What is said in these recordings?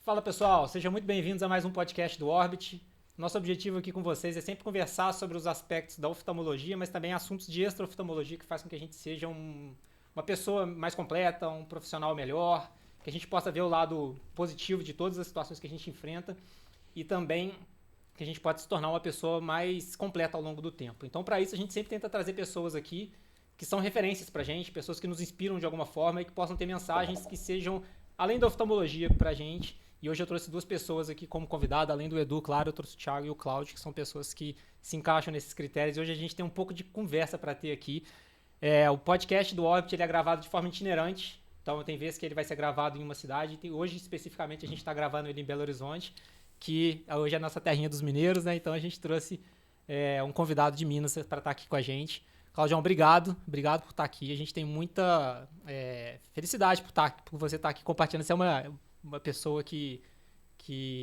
Fala pessoal, sejam muito bem-vindos a mais um podcast do Orbit. Nosso objetivo aqui com vocês é sempre conversar sobre os aspectos da oftalmologia, mas também assuntos de extra-oftalmologia que faz com que a gente seja uma pessoa mais completa, um profissional melhor, que a gente possa ver o lado positivo de todas as situações que a gente enfrenta e também que a gente pode se tornar uma pessoa mais completa ao longo do tempo. Então, para isso, a gente sempre tenta trazer pessoas aqui que são referências para a gente, pessoas que nos inspiram de alguma forma e que possam ter mensagens que sejam além da oftalmologia para a gente. E hoje eu trouxe duas pessoas aqui como convidado, além do Edu, claro, eu trouxe o Thiago e o Cláudio, que são pessoas que se encaixam nesses critérios. E hoje a gente tem um pouco de conversa para ter aqui. O podcast do Orbit ele é gravado de forma itinerante, então tem vezes que ele vai ser gravado em uma cidade. Hoje, especificamente, a gente está gravando ele em Belo Horizonte, que hoje é a nossa terrinha dos mineiros, né? Então a gente trouxe um convidado de Minas para estar aqui com a gente. Claudião, obrigado por estar aqui. A gente tem muita felicidade por você estar aqui compartilhando. Você é uma pessoa que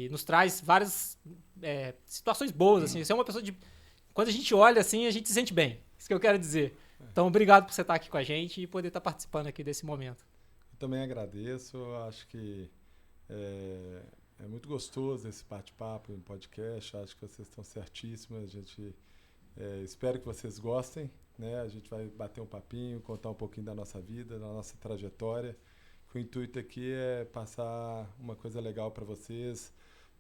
nos traz várias situações boas. Assim. Você é uma pessoa de... Quando a gente olha assim, a gente se sente bem. Isso que eu quero dizer. Então, obrigado por você estar aqui com a gente e poder estar participando aqui desse momento. Eu também agradeço. Acho que é muito gostoso esse bate-papo em podcast. Acho que vocês estão certíssimos. A gente espero que vocês gostem. Né? A gente vai bater um papinho, contar um pouquinho da nossa vida, da nossa trajetória. O intuito aqui é passar uma coisa legal para vocês,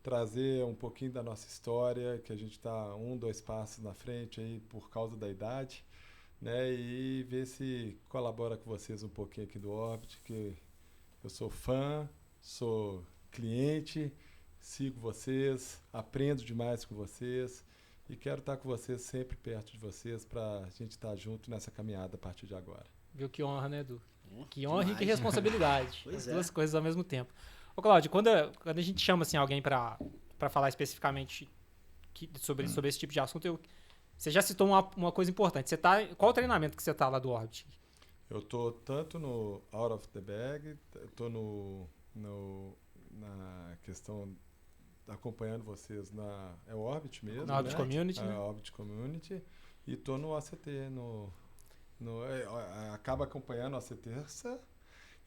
trazer um pouquinho da nossa história, que a gente está 2 passos na frente aí por causa da idade, né? E ver se colabora com vocês um pouquinho aqui do Orbit, que eu sou fã, sou cliente, sigo vocês, aprendo demais com vocês e quero estar com vocês sempre perto de vocês para a gente estar junto nessa caminhada a partir de agora. Viu que honra, né, Edu? Que honra demais. E que responsabilidade. Pois as duas coisas ao mesmo tempo. Ô, Cláudio, quando a gente chama assim, alguém para falar especificamente sobre esse tipo de assunto, você já citou uma coisa importante. Qual o treinamento que você está lá do Orbit? Eu estou tanto no Out of the Bag, estou na questão acompanhando vocês é o Orbit mesmo, na Orbit Community, né? Orbit Community, e estou no ACT, acaba acompanhando a CTERSA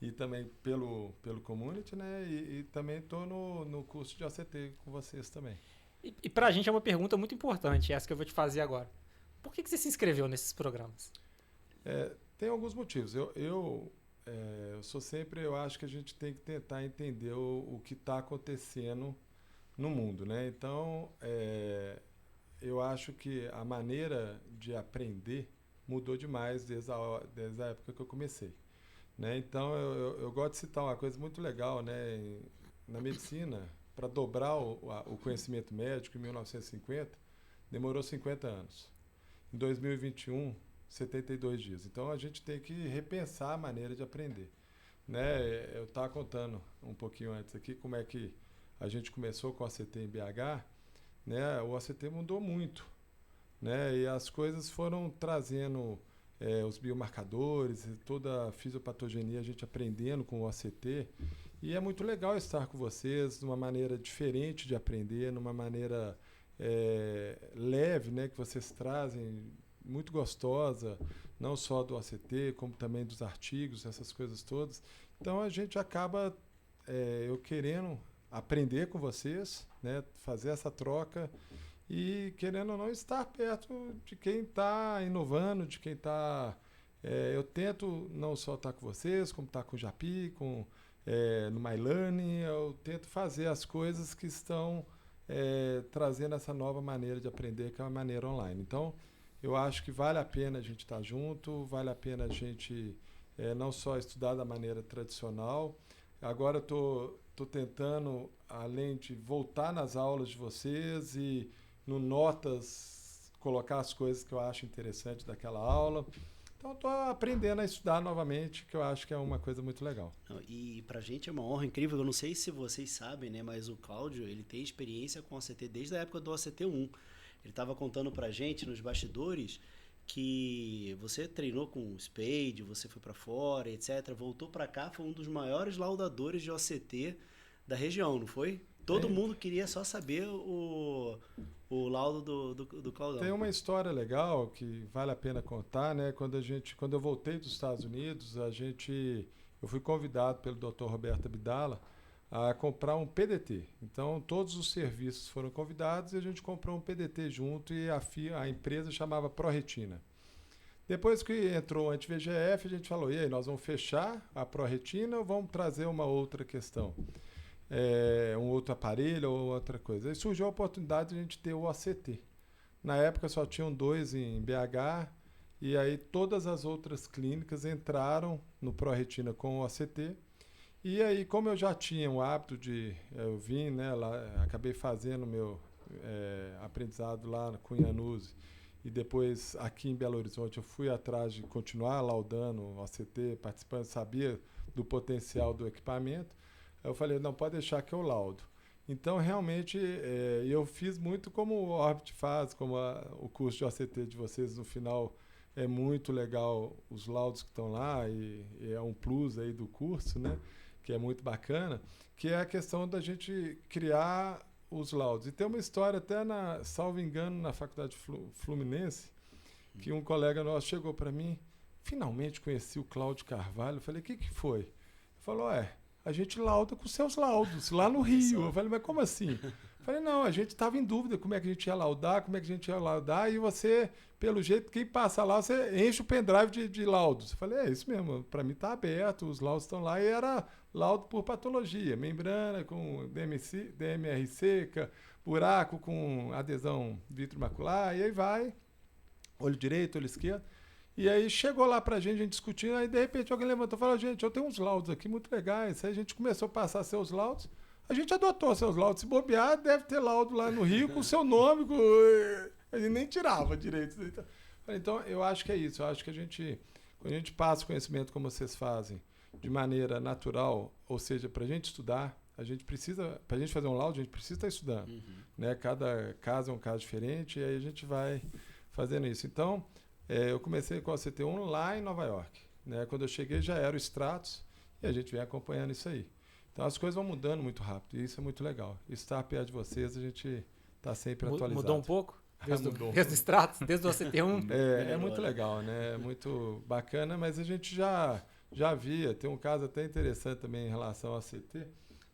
e também pelo Community, né? E também estou no curso de ACT com vocês também. E para a gente é uma pergunta muito importante, essa que eu vou te fazer agora. Por que você se inscreveu nesses programas? Tem alguns motivos. Eu acho que a gente tem que tentar entender o que está acontecendo no mundo, né? Então, eu acho que a maneira de aprender mudou demais desde a época que eu comecei. Né? Então, eu gosto de citar uma coisa muito legal, né? Na medicina, para dobrar o conhecimento médico em 1950, demorou 50 anos. Em 2021, 72 dias. Então, a gente tem que repensar a maneira de aprender. Né? Eu estava contando um pouquinho antes aqui como é que a gente começou com o ACT em BH. Né? O ACT mudou muito. Né? E as coisas foram trazendo os biomarcadores, toda a fisiopatogenia, a gente aprendendo com o ACT. E é muito legal estar com vocês de uma maneira diferente de aprender, numa maneira leve, né? Que vocês trazem, muito gostosa, não só do ACT, como também dos artigos, essas coisas todas. Então a gente acaba, eu querendo aprender com vocês, né? Fazer essa troca. E querendo ou não estar perto de quem está inovando, de quem está... eu tento não só estar com vocês, como estar com o Japi, no MyLearning. Eu tento fazer as coisas que estão trazendo essa nova maneira de aprender, que é a maneira online. Então, eu acho que vale a pena a gente estar junto, vale a pena a gente não só estudar da maneira tradicional. Agora eu estou tentando, além de voltar nas aulas de vocês e no Notas, colocar as coisas que eu acho interessante daquela aula. Então, estou aprendendo a estudar novamente, que eu acho que é uma coisa muito legal. E para a gente é uma honra incrível. Eu não sei se vocês sabem, né, mas o Cláudio ele tem experiência com o ACT desde a época do ACT 1. Ele estava contando para a gente nos bastidores que você treinou com o Spade, você foi para fora, etc. Voltou para cá, foi um dos maiores laudadores de OCT da região, não foi? Todo mundo queria só saber o laudo do Claudão. Tem uma história legal que vale a pena contar, né? Quando eu voltei dos Estados Unidos, eu fui convidado pelo Dr. Roberto Abdala a comprar um PDT. Então, todos os serviços foram convidados e a gente comprou um PDT junto e a empresa chamava ProRetina. Depois que entrou o anti-VEGF, a gente falou, e aí, nós vamos fechar a ProRetina ou vamos trazer uma outra questão? Um outro aparelho ou outra coisa. Aí surgiu a oportunidade de a gente ter o OCT. Na época só tinham 2 em BH, e aí todas as outras clínicas entraram no ProRetina com o OCT. E aí, como eu já tinha o hábito eu vim, né, lá, acabei fazendo meu aprendizado lá com Januzzi, e depois aqui em Belo Horizonte eu fui atrás de continuar laudando o OCT, participando, sabia do potencial do equipamento. Aí eu falei, não, pode deixar que eu laudo. Então, realmente, eu fiz muito como o Orbit faz, como o curso de OCT de vocês no final é muito legal, os laudos que estão lá, e é um plus aí do curso, né? Que é muito bacana, que é a questão da gente criar os laudos. E tem uma história até, salvo engano, na Faculdade Fluminense, que um colega nosso chegou para mim, finalmente conheci o Cláudio Carvalho, eu falei, o que foi? Ele falou, a gente lauda com seus laudos, lá no Rio. Eu falei, mas como assim? Eu falei, não, a gente estava em dúvida como é que a gente ia laudar, e você, pelo jeito, quem passa lá, você enche o pendrive de laudos. Eu falei, é isso mesmo, para mim está aberto, os laudos estão lá, e era laudo por patologia, membrana com DMR seca, buraco com adesão vitro-macular, e aí vai, olho direito, olho esquerdo. E aí chegou lá pra gente discutindo, aí de repente alguém levantou e falou, gente, eu tenho uns laudos aqui muito legais. Aí a gente começou a passar seus laudos, a gente adotou seus laudos. Se bobear, deve ter laudo lá no Rio com seu nome, a gente nem tirava direito. Então, eu acho que é isso, eu acho que quando a gente passa o conhecimento como vocês fazem, de maneira natural, ou seja, pra gente estudar, pra gente fazer um laudo, a gente precisa estar estudando. Né? Cada caso é um caso diferente, e aí a gente vai fazendo isso. Então, eu comecei com a CT1 lá em Nova York. Né? Quando eu cheguei já era o Stratos e a gente vem acompanhando isso aí. Então as coisas vão mudando muito rápido e isso é muito legal. Estar perto de vocês, a gente está sempre atualizado. Mudou um pouco? Desde o Stratos, desde o CT1? É muito legal, né? É muito bacana, mas a gente já via, tem um caso até interessante também em relação à CT,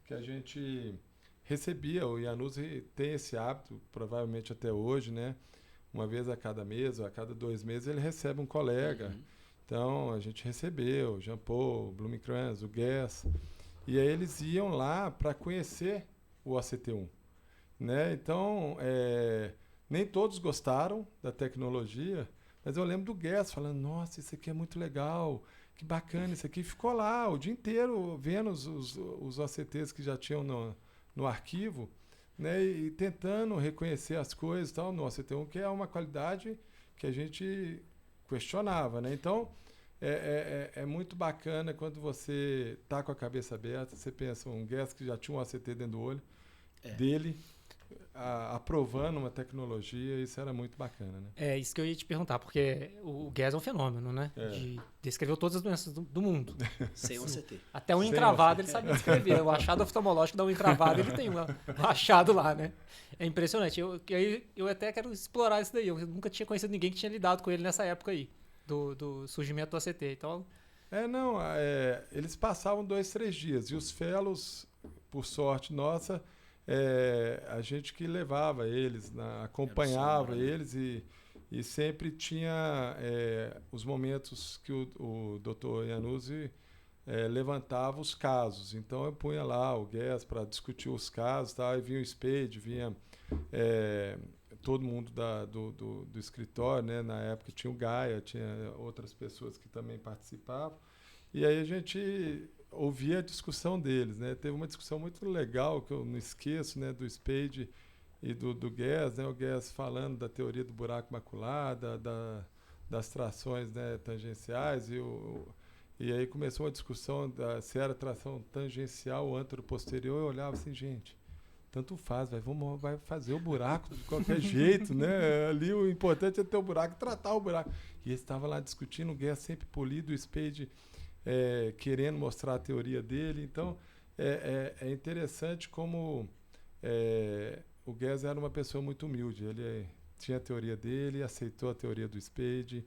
que a gente recebia, o Januzzi tem esse hábito, provavelmente até hoje, né? Uma vez a cada mês ou a cada 2 meses ele recebe um colega. Então a gente recebeu o Jean Paul, o Blumenkranz, o Guess, e aí eles iam lá para conhecer o OCT1. Né? Então nem todos gostaram da tecnologia, mas eu lembro do Guess falando, nossa, isso aqui é muito legal, que bacana isso aqui. Ficou lá o dia inteiro vendo os OCTs que já tinham no arquivo, né, e tentando reconhecer as coisas tal, no OCT1, que é uma qualidade que a gente questionava. Né? Então, é muito bacana quando você está com a cabeça aberta, você pensa, um Guess que já tinha um OCT dentro do olho dele, aprovando uma tecnologia, isso era muito bacana. Né? É isso que eu ia te perguntar, porque o Guess é um fenômeno, né? Descreveu todas as doenças do mundo. Sem OCT. Até o encravado ele sabia descrever. O achado oftalmológico da unha encravada, ele tem um achado lá, né? É impressionante. Eu até quero explorar isso daí. Eu nunca tinha conhecido ninguém que tinha lidado com ele nessa época aí, do surgimento do OCT. Então... eles passavam 2, 3 dias. E os fellows, por sorte nossa, a gente que levava eles, acompanhava eles e sempre tinha os momentos que o Dr. Januzzi levantava os casos. Então eu punha lá o Guess para discutir os casos, tá? E vinha o Spade, vinha todo mundo do escritório, né? Na época tinha o Gaia, tinha outras pessoas que também participavam. E aí a gente ouvia a discussão deles, né? Teve uma discussão muito legal que eu não esqueço, né? Do Spade e do Guess, né? O Guess falando da teoria do buraco macular, das trações, né, tangenciais, e aí começou uma discussão se era tração tangencial ou anteroposterior. Eu olhava assim, gente, tanto faz, vai fazer o buraco de qualquer jeito, né? Ali o importante é ter o buraco, tratar o buraco. E eles estavam lá discutindo, o Guess sempre polido, o Spade querendo mostrar a teoria dele. Então, é interessante como o Guess era uma pessoa muito humilde. Ele tinha a teoria dele, aceitou a teoria do Spade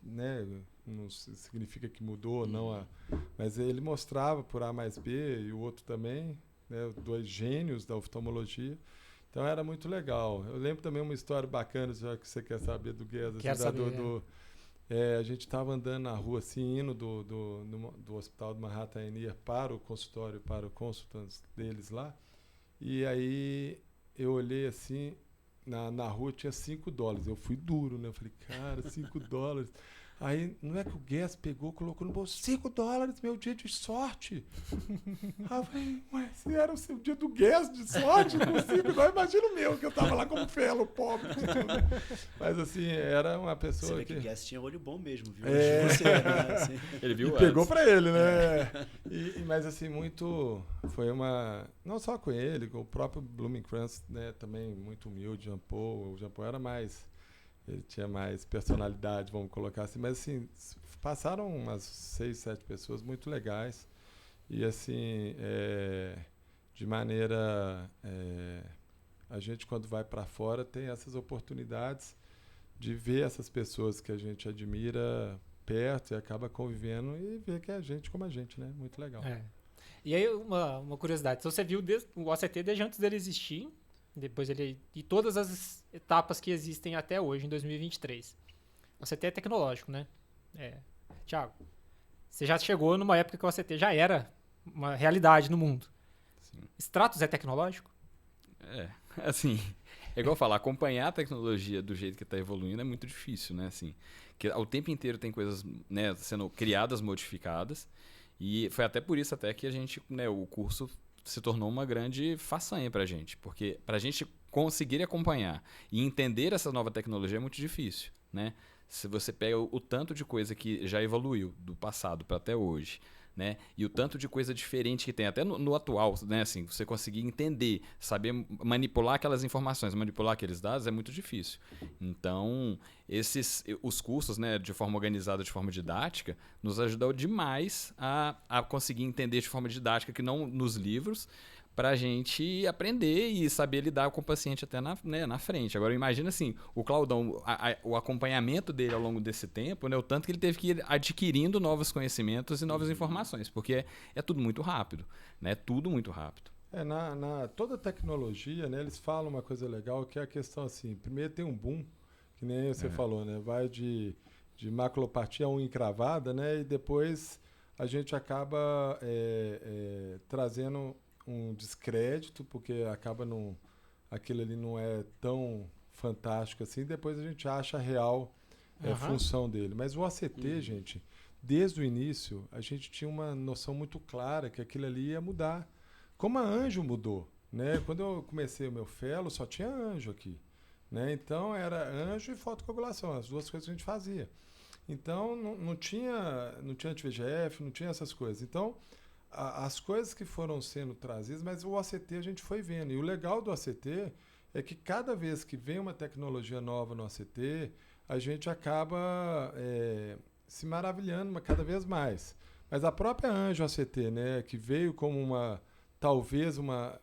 né, não significa que mudou ou não, mas ele mostrava por A mais B e o outro também, né, 2 gênios da oftalmologia. Então era muito legal. Eu lembro também uma história bacana, já que você quer saber do Guedes. Quero saber. A gente estava andando na rua, assim, indo do hospital do Manhattan Enier para o consultório, para o consultante deles lá. E aí eu olhei assim, na rua tinha $5. Eu fui duro, né? Eu falei, cara, $5. Aí, não é que o Guedes pegou, colocou no bolso, $5, meu dia de sorte. Aí eu falei, mas se era o seu dia do Guedes de sorte, com $5, imagina o meu, que eu tava lá como felo, pobre. Mas assim, era uma pessoa Você vê que o Guedes tinha olho bom mesmo, viu? Assim. Ele viu e pegou pra ele, né? Mas assim, foi uma... Não só com ele, com o próprio Blumenkranz, né? Também muito humilde, Jean Paul. O Jean Paul era mais... Ele tinha mais personalidade, vamos colocar assim. Mas, assim, passaram umas 6, 7 pessoas muito legais. E, assim, de maneira... a gente, quando vai para fora, tem essas oportunidades de ver essas pessoas que a gente admira perto e acaba convivendo e ver que é gente como a gente, né? Muito legal. E aí, uma curiosidade. Então, você viu o OCT desde antes dele existir, depois e todas as etapas que existem até hoje, em 2023. O OCT é tecnológico, né? Thiago, você já chegou numa época que o OCT já era uma realidade no mundo. Sim. Stratos é tecnológico? Assim, é igual falar, acompanhar a tecnologia do jeito que está evoluindo é muito difícil, né? Assim, que ao tempo inteiro tem coisas, né, sendo criadas, modificadas, e foi até por isso até que a gente, né, o curso se tornou uma grande façanha para a gente, porque para a gente conseguir acompanhar e entender essa nova tecnologia é muito difícil, né? Se você pega o tanto de coisa que já evoluiu do passado para até hoje, né? E o tanto de coisa diferente que tem até no atual, né? Assim, você conseguir entender, saber manipular aquelas informações, manipular aqueles dados é muito difícil. Então, os cursos, né, de forma organizada, de forma didática, nos ajudam demais a conseguir entender de forma didática, que não nos livros, para a gente aprender e saber lidar com o paciente até na frente. Agora, imagina assim, o Claudão, o acompanhamento dele ao longo desse tempo, né, o tanto que ele teve que ir adquirindo novos conhecimentos e novas informações, porque é tudo muito rápido, né? Tudo muito rápido. Toda tecnologia, né, eles falam uma coisa legal, que é a questão assim, primeiro tem um boom, que nem você falou, né, vai de maculopatia a unha encravada, né, e depois a gente acaba trazendo um descrédito, porque aquilo ali não é tão fantástico assim, depois a gente acha a real função dele. Mas o ACT, gente, desde o início, a gente tinha uma noção muito clara que aquilo ali ia mudar. Como a Anjo mudou, né? Quando eu comecei o meu fellow, só tinha Anjo aqui, né? Então era Anjo e fotocoagulação, as duas coisas que a gente fazia. Então não tinha anti-VEGF, não tinha essas coisas. Então as coisas que foram sendo trazidas, mas o ACT a gente foi vendo. E o legal do ACT é que cada vez que vem uma tecnologia nova no ACT, a gente acaba se maravilhando cada vez mais. Mas a própria Anjo ACT, né, que veio como talvez uma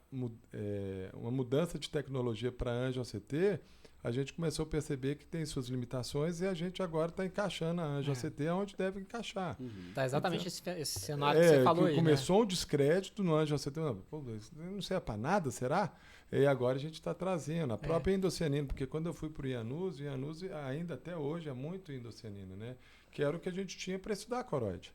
mudança de tecnologia para a Anjo ACT, a gente começou a perceber que tem suas limitações e a gente agora está encaixando a Anjo ACT onde deve encaixar. Tá exatamente esse cenário que você falou aí, começou um descrédito no Anjo ACT. Não serve para nada, será? E agora a gente está trazendo a própria endocianina, porque quando eu fui para o Iannuzzi ainda até hoje é muito endocianina, né? Que era o que a gente tinha para estudar coroide.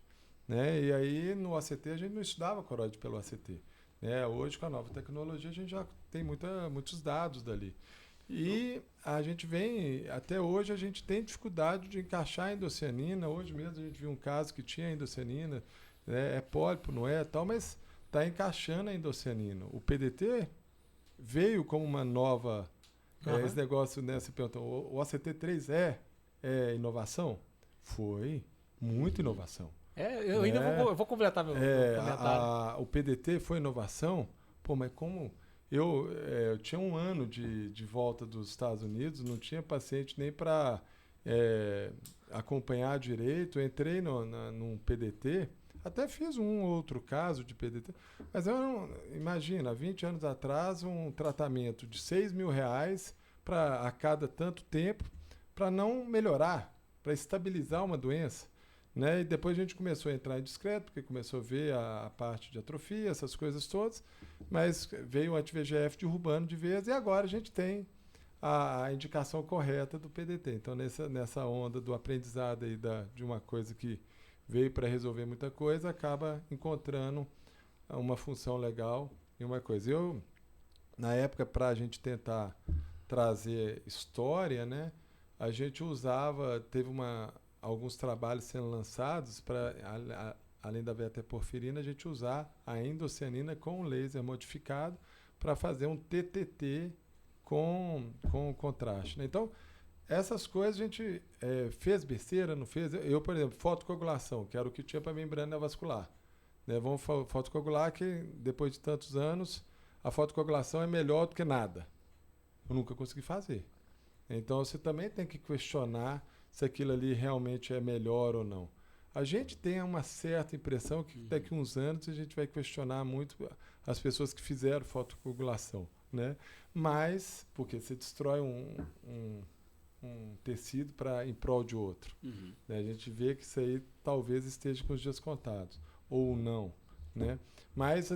Né? E aí no ACT a gente não estudava coroide pelo ACT. Né? Hoje, com a nova tecnologia, a gente já tem muitos dados dali. E a gente até hoje a gente tem dificuldade de encaixar a endocianina. Hoje mesmo a gente viu um caso que tinha endocianina, né? É pólipo, não é, tal, mas está encaixando a endocianina. O PDT veio como uma nova... esse negócio, né, você perguntou, o ACT3 é inovação? Foi, muita inovação. Eu ainda vou completar meu comentário. O PDT foi inovação? Pô, mas como... Eu tinha um ano de volta dos Estados Unidos, não tinha paciente nem para acompanhar direito. Eu entrei num PDT, até fiz um outro caso de PDT, mas imagina, 20 anos atrás, um tratamento de R$6.000 a cada tanto tempo para não melhorar. para estabilizar uma doença, né? E depois a gente começou a entrar em discreto, porque começou a ver a parte de atrofia, essas coisas todas, mas veio o anti-VEGF derrubando de vez, e agora a gente tem a indicação correta do PDT. Então, nessa onda do aprendizado aí de uma coisa que veio para resolver muita coisa, acaba encontrando uma função legal em uma coisa. Na época, para a gente tentar trazer história, né, a gente teve alguns trabalhos sendo lançados para, além da beta-porfirina, a gente usar a endocianina com laser modificado para fazer um TTT com contraste, né? Então, essas coisas a gente fez besteira, não fez? Eu, por exemplo, fotocoagulação, que era o que tinha para membrana vascular. Né? Vamos fotocoagular que, depois de tantos anos, a fotocoagulação é melhor do que nada. Eu nunca consegui fazer. Então, você também tem que questionar se aquilo ali realmente é melhor ou não. A gente tem uma certa impressão que daqui a uns anos a gente vai questionar muito as pessoas que fizeram fotocoagulação, né? Mas, porque você destrói um tecido em prol de outro. Né? A gente vê que isso aí talvez esteja com os dias contados, ou não. Né? Mas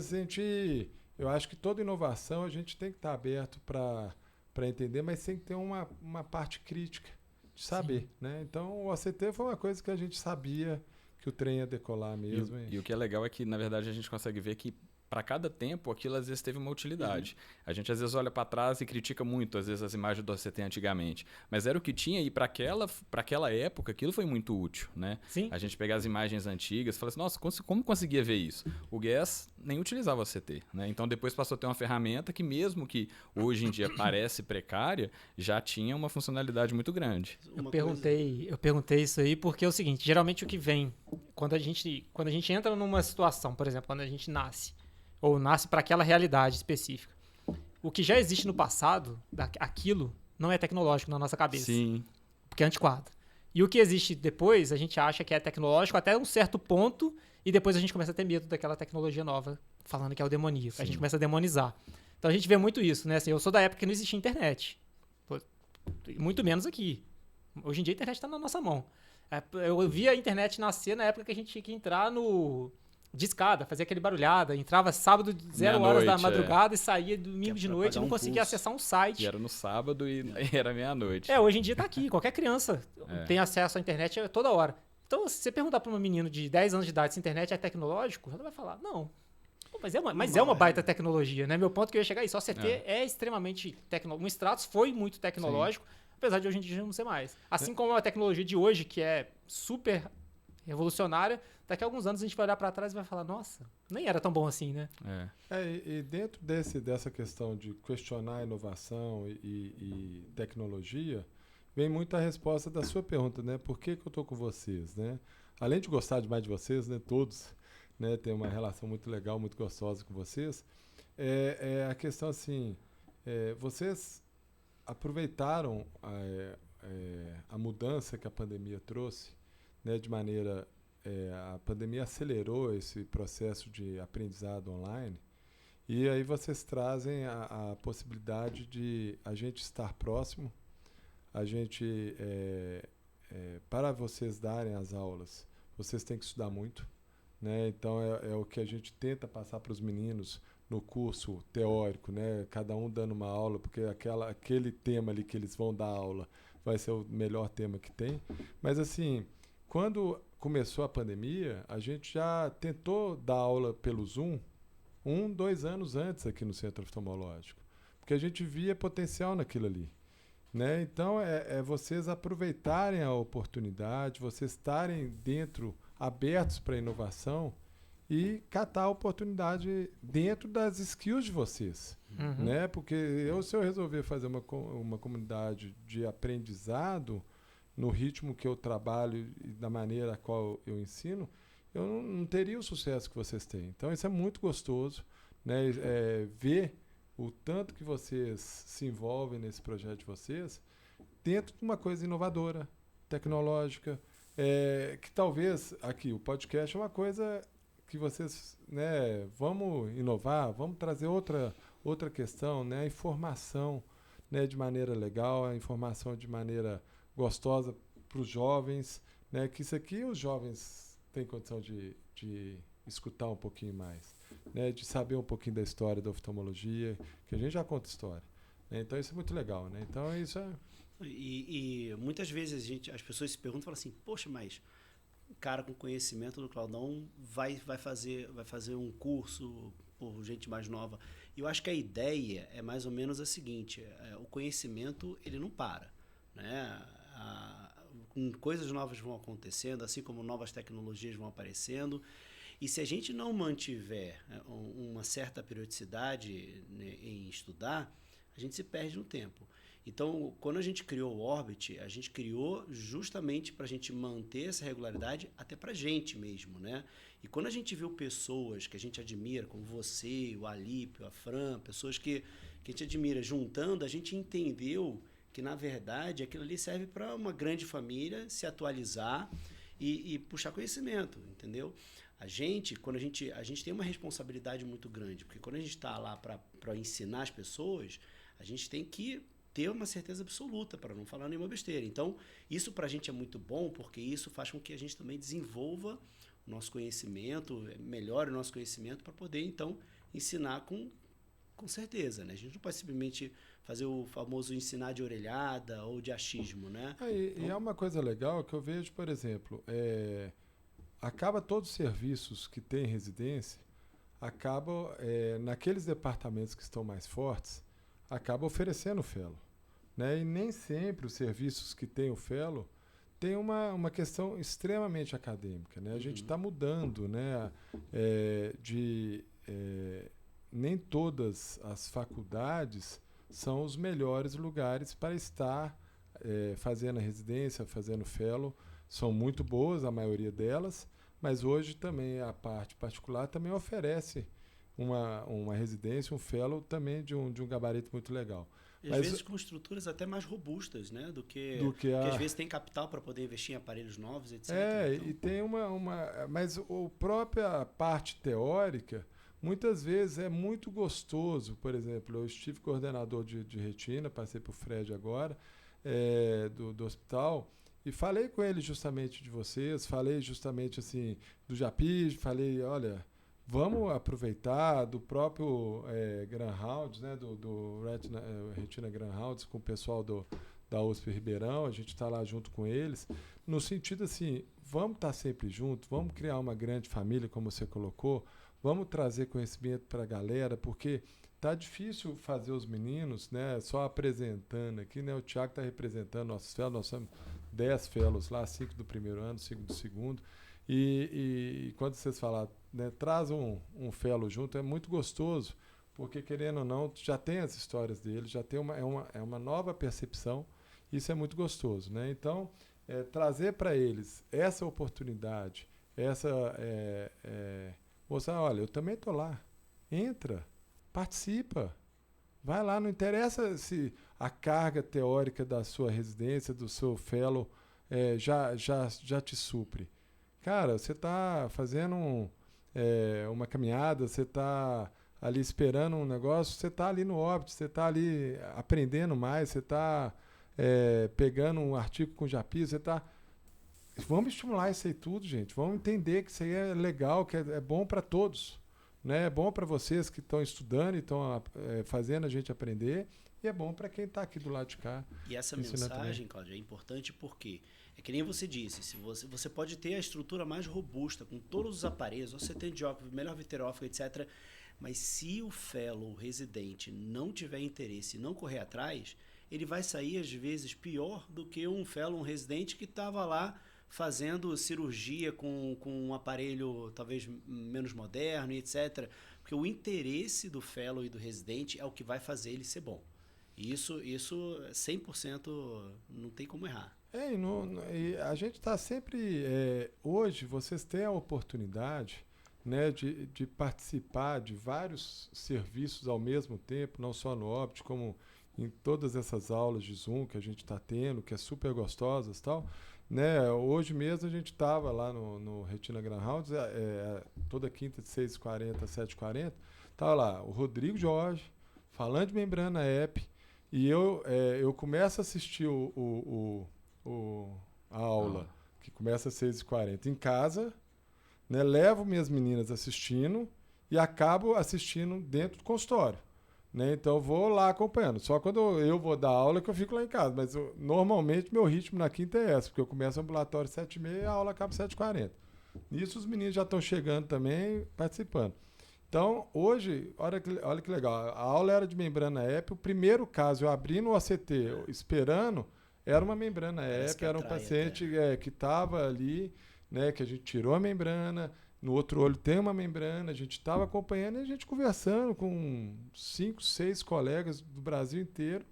eu acho que toda inovação a gente tem que estar aberto para entender, mas tem que ter uma parte crítica de saber. Né? Então, o OCT foi uma coisa que a gente sabia que o trem ia decolar mesmo. E o que é legal é que, na verdade, a gente consegue ver que para cada tempo, aquilo às vezes teve uma utilidade. A gente às vezes olha para trás e critica muito, às vezes, as imagens do OCT antigamente. Mas era o que tinha e para aquela época, aquilo foi muito útil, né? Sim. A gente pegar as imagens antigas e falar assim, nossa, como conseguia ver isso? O Guess nem utilizava o OCT, né? Então, depois passou a ter uma ferramenta que, mesmo que hoje em dia parece precária, já tinha uma funcionalidade muito grande. Eu perguntei isso aí porque é o seguinte, geralmente o que vem, quando a gente entra numa situação, por exemplo, quando a gente nasce, ou nasce para aquela realidade específica. O que já existe no passado, aquilo, não é tecnológico na nossa cabeça. Sim. Porque é antiquado. E o que existe depois, a gente acha que é tecnológico até um certo ponto, e depois a gente começa a ter medo daquela tecnologia nova, falando que é o demoníaco. A gente começa a demonizar. Então a gente vê muito isso, né? Assim, eu sou da época que não existia internet. Muito menos aqui. Hoje em dia a internet está na nossa mão. Eu vi a internet nascer na época que a gente tinha que entrar de escada, fazia aquele barulhada, entrava sábado 0 horas da madrugada e saía domingo de noite e não conseguia acessar um site. E era no sábado e era meia-noite. Hoje em dia tá aqui, qualquer criança tem acesso à internet toda hora. Então, se você perguntar para uma menina de 10 anos de idade se a internet é tecnológico, ela vai falar, não. Pô, mas é uma baita tecnologia, né? Meu ponto que eu ia chegar é isso, o OCT é extremamente tecnológico. O Stratos foi muito tecnológico, apesar de hoje em dia não ser mais. Assim como a tecnologia de hoje, que é super revolucionária, daqui a alguns anos a gente vai olhar para trás e vai falar, nossa, nem era tão bom assim, né? E dentro dessa questão de questionar a inovação e tecnologia, vem muito a resposta da sua pergunta, né? Por que eu estou com vocês, né? Além de gostar demais de vocês, né? Todos, né? Tem uma relação muito legal, muito gostosa com vocês. A questão assim, vocês aproveitaram a mudança que a pandemia trouxe, né? De maneira a pandemia acelerou esse processo de aprendizado online e aí vocês trazem a possibilidade de a gente estar próximo, a gente para vocês darem as aulas, vocês têm que estudar muito, né? Então é o que a gente tenta passar para os meninos no curso teórico, né? Cada um dando uma aula, porque aquele tema ali que eles vão dar aula vai ser o melhor tema que tem, mas assim, quando começou a pandemia, a gente já tentou dar aula pelo Zoom 2 anos antes aqui no Centro Oftalmológico, porque a gente via potencial naquilo ali. Né? Então, vocês aproveitarem a oportunidade, vocês estarem abertos para a inovação e catar a oportunidade dentro das skills de vocês. Né? Porque se eu resolver fazer uma comunidade de aprendizado no ritmo que eu trabalho e da maneira a qual eu ensino, eu não teria o sucesso que vocês têm. Então, isso é muito gostoso, né? Ver o tanto que vocês se envolvem nesse projeto de vocês dentro de uma coisa inovadora, tecnológica, que talvez, aqui, o podcast é uma coisa que vocês, né, vamos inovar, vamos trazer outra questão, né? A informação, né, de maneira legal, a informação de maneira gostosa os jovens, né? Que isso aqui os jovens têm condição de escutar um pouquinho mais, né? De saber um pouquinho da história da oftalmologia, que a gente já conta história, né? Então isso é muito legal, né? Então isso é... E muitas vezes as pessoas se perguntam, falam assim, poxa, mas um cara com conhecimento do Claudão vai fazer um curso por gente mais nova. E eu acho que a ideia é mais ou menos a seguinte, o conhecimento ele não para, né? Coisas novas vão acontecendo, assim como novas tecnologias vão aparecendo. E se a gente não mantiver uma certa periodicidade, né, em estudar, a gente se perde no tempo. Então, quando a gente criou o Orbit, a gente criou justamente para a gente manter essa regularidade até para a gente mesmo, né? E quando a gente viu pessoas que a gente admira, como você, o Alípio, a Fran, pessoas que a gente admira juntando, a gente entendeu que, na verdade, aquilo ali serve para uma grande família se atualizar e puxar conhecimento, entendeu? Quando a gente tem uma responsabilidade muito grande, porque quando a gente está lá para ensinar as pessoas, a gente tem que ter uma certeza absoluta, para não falar nenhuma besteira. Então, isso para a gente é muito bom, porque isso faz com que a gente também desenvolva o nosso conhecimento, melhore o nosso conhecimento, para poder, então, ensinar com certeza, né? A gente não pode simplesmente fazer o famoso ensinar de orelhada ou de achismo, né? E é uma coisa legal que eu vejo, por exemplo, acaba todos os serviços que tem residência, acabam, naqueles departamentos que estão mais fortes, acaba oferecendo o fellow, né? E nem sempre os serviços que tem o fellow tem uma questão extremamente acadêmica, né? A gente está mudando, né? Nem todas as faculdades são os melhores lugares para estar fazendo a residência, fazendo fellow. São muito boas, a maioria delas, mas hoje também a parte particular também oferece uma residência, um fellow também de um gabarito muito legal. E às vezes com estruturas até mais robustas, né? Do que às vezes tem capital para poder investir em aparelhos novos, etc. Então... E tem mas a própria parte teórica, muitas vezes é muito gostoso. Por exemplo, eu estive coordenador de retina, passei para o Fred agora, do hospital, e falei com ele justamente de vocês, falei justamente assim do Japij, falei, olha... Vamos aproveitar do próprio Graham-Hounds, né, do Retina Graham-Hounds, com o pessoal da USP Ribeirão, a gente está lá junto com eles, no sentido assim, vamos estar sempre juntos, vamos criar uma grande família, como você colocou, vamos trazer conhecimento para a galera, porque tá difícil fazer os meninos, né, só apresentando aqui, né, o Thiago está representando nossos fellows, nós somos 10 fellows lá, 5 do primeiro ano, 5 do segundo, e quando vocês falaram, né, traz um fellow junto, é muito gostoso, porque querendo ou não, já tem as histórias dele, já tem uma nova percepção, isso é muito gostoso, né? Então, trazer para eles essa oportunidade, mostrar, olha, eu também estou lá, entra, participa, vai lá, não interessa se a carga teórica da sua residência, do seu fellow, já te supre. Cara, você está fazendo uma caminhada, você está ali esperando um negócio, você está ali no Orbit, você está ali aprendendo mais, você está pegando um artigo com Japij, você está... Vamos estimular isso aí tudo, gente. Vamos entender que isso aí é legal, que é bom para todos, né? É bom para vocês que estão estudando e estão fazendo a gente aprender, e é bom para quem está aqui do lado de cá. E essa mensagem, Cláudio, é importante porque é que nem você disse, se você pode ter a estrutura mais robusta, com todos os aparelhos, você tem de óculos, melhor viterógrafo, etc. Mas se o fellow, o residente, não tiver interesse e não correr atrás, ele vai sair, às vezes, pior do que um fellow, um residente que estava lá fazendo cirurgia com um aparelho talvez menos moderno, etc. Porque o interesse do fellow e do residente é o que vai fazer ele ser bom. E isso 100% não tem como errar. E a gente está sempre... hoje, vocês têm a oportunidade, né, de participar de vários serviços ao mesmo tempo, não só no Orbit, como em todas essas aulas de Zoom que a gente está tendo, que é super gostosas e tal. Né? Hoje mesmo a gente estava lá no Retina Graham-Hounds, toda quinta de 6h40 a 7h40, estava lá o Rodrigo Jorge, falando de membrana EP, e eu começo a assistir a aula, que começa às 6h40, em casa, né? Levo minhas meninas assistindo e acabo assistindo dentro do consultório. Né? Então eu vou lá acompanhando. Só quando eu vou dar aula que eu fico lá em casa. Mas normalmente meu ritmo na quinta é esse, porque eu começo o ambulatório às 7h30 e a aula acaba às 7h40. Nisso os meninos já estão chegando também, participando. Então, hoje, olha que legal, a aula era de membrana EP, o primeiro caso eu abri no OCT esperando, era uma membrana EP, era um paciente que estava ali, né, que a gente tirou a membrana, no outro olho tem uma membrana, a gente estava acompanhando e a gente conversando com 5, 6 colegas do Brasil inteiro,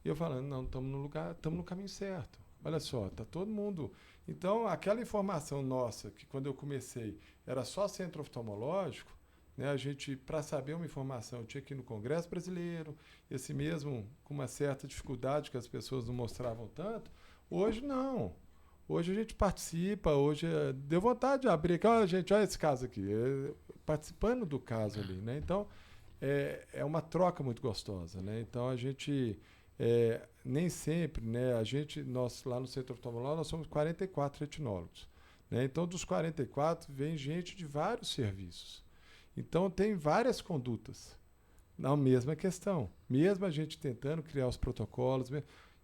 e eu falando, não, estamos no caminho certo. Olha só, tá todo mundo... Então, aquela informação nossa, que quando eu comecei era só centro oftalmológico, né, a gente, para saber uma informação, tinha que ir no Congresso Brasileiro, esse mesmo com uma certa dificuldade que as pessoas não mostravam tanto. Hoje, não. Hoje a gente participa, hoje deu vontade de abrir. Olha, gente, olha esse caso aqui, participando do caso ali. Né? Então, é uma troca muito gostosa. Né? Então, a gente... nem sempre, né? Nós lá no Centro Oftalmológico, nós somos 44 retinólogos. Né? Então, dos 44, vem gente de vários serviços. Então, tem várias condutas na mesma questão. Mesmo a gente tentando criar os protocolos.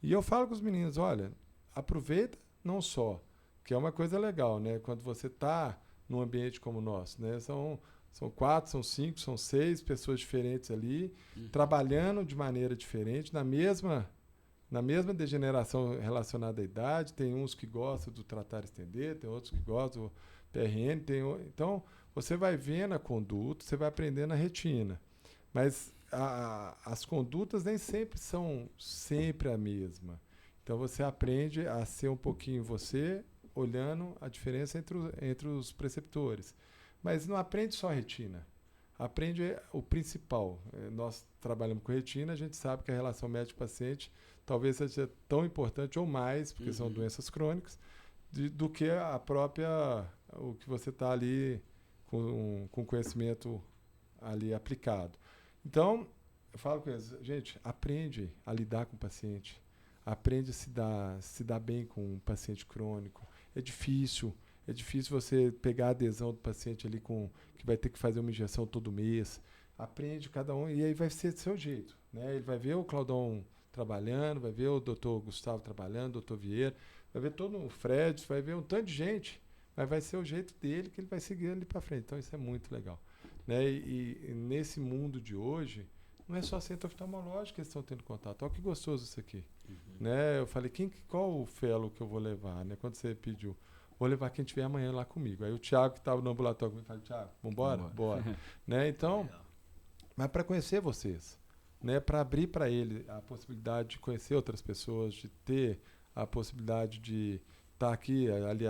E eu falo com os meninos, olha, aproveita não só, que é uma coisa legal, né? Quando você está num ambiente como o nosso, né? São 4, são 5, são 6 pessoas diferentes ali, trabalhando de maneira diferente, na mesma degeneração relacionada à idade. Tem uns que gostam do tratar e estender, tem outros que gostam do PRN. Então, você vai vendo a conduta, você vai aprendendo a retina. Mas as condutas nem sempre são sempre a mesma. Então, você aprende a ser um pouquinho você, olhando a diferença entre os preceptores. Mas não aprende só a retina. Aprende o principal. Nós trabalhamos com retina, a gente sabe que a relação médico-paciente talvez seja tão importante ou mais, porque são doenças crônicas, do que a própria, o que você está ali com conhecimento ali aplicado. Então, eu falo com eles, gente, aprende a lidar com o paciente, aprende a se dar bem com um paciente crônico. É difícil você pegar a adesão do paciente ali que vai ter que fazer uma injeção todo mês. Aprende cada um e aí vai ser do seu jeito. Né? Ele vai ver o Claudão trabalhando, vai ver o doutor Gustavo trabalhando, o doutor Vieira, vai ver todo o Fred, vai ver um tanto de gente, mas vai ser o jeito dele que ele vai seguir ali para frente. Então isso é muito legal. Né? E nesse mundo de hoje, não é só centro oftalmológico que eles estão tendo contato. Olha que gostoso isso aqui. Né? Eu falei, qual o fellow que eu vou levar? Né? Quando você pediu, vou levar quem estiver amanhã lá comigo. Aí o Thiago, que estava no ambulatório, me falou, Thiago, vambora? Bora. Né? Então, mas para conhecer vocês, né? Para abrir para ele a possibilidade de conhecer outras pessoas, de ter a possibilidade de estar aqui, ali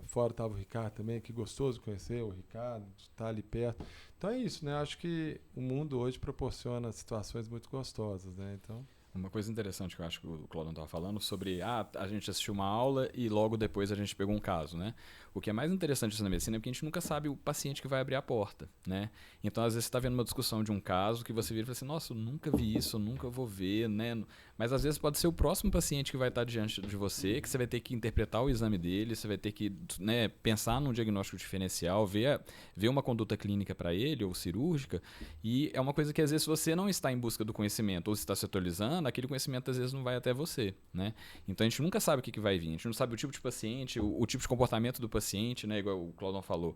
fora estava o Ricardo também, que gostoso conhecer o Ricardo, de estar ali perto. Então é isso, né? Acho que o mundo hoje proporciona situações muito gostosas, né? Então... Uma coisa interessante que eu acho que o Claudão estava falando sobre a gente assistiu uma aula e logo depois a gente pegou um caso, né? O que é mais interessante na medicina é porque a gente nunca sabe o paciente que vai abrir a porta, né? Então, às vezes, você está vendo uma discussão de um caso que você vira e fala assim, nossa, eu nunca vi isso, eu nunca vou ver, né? Mas, às vezes, pode ser o próximo paciente que vai estar diante de você, que você vai ter que interpretar o exame dele, você vai ter que, né, pensar num diagnóstico diferencial, ver uma conduta clínica para ele ou cirúrgica, e é uma coisa que, às vezes, você não está em busca do conhecimento ou se está se atualizando, aquele conhecimento, às vezes, não vai até você, né? Então, a gente nunca sabe o que vai vir, a gente não sabe o tipo de paciente, o tipo de comportamento do paciente, né? Igual o Claudão falou,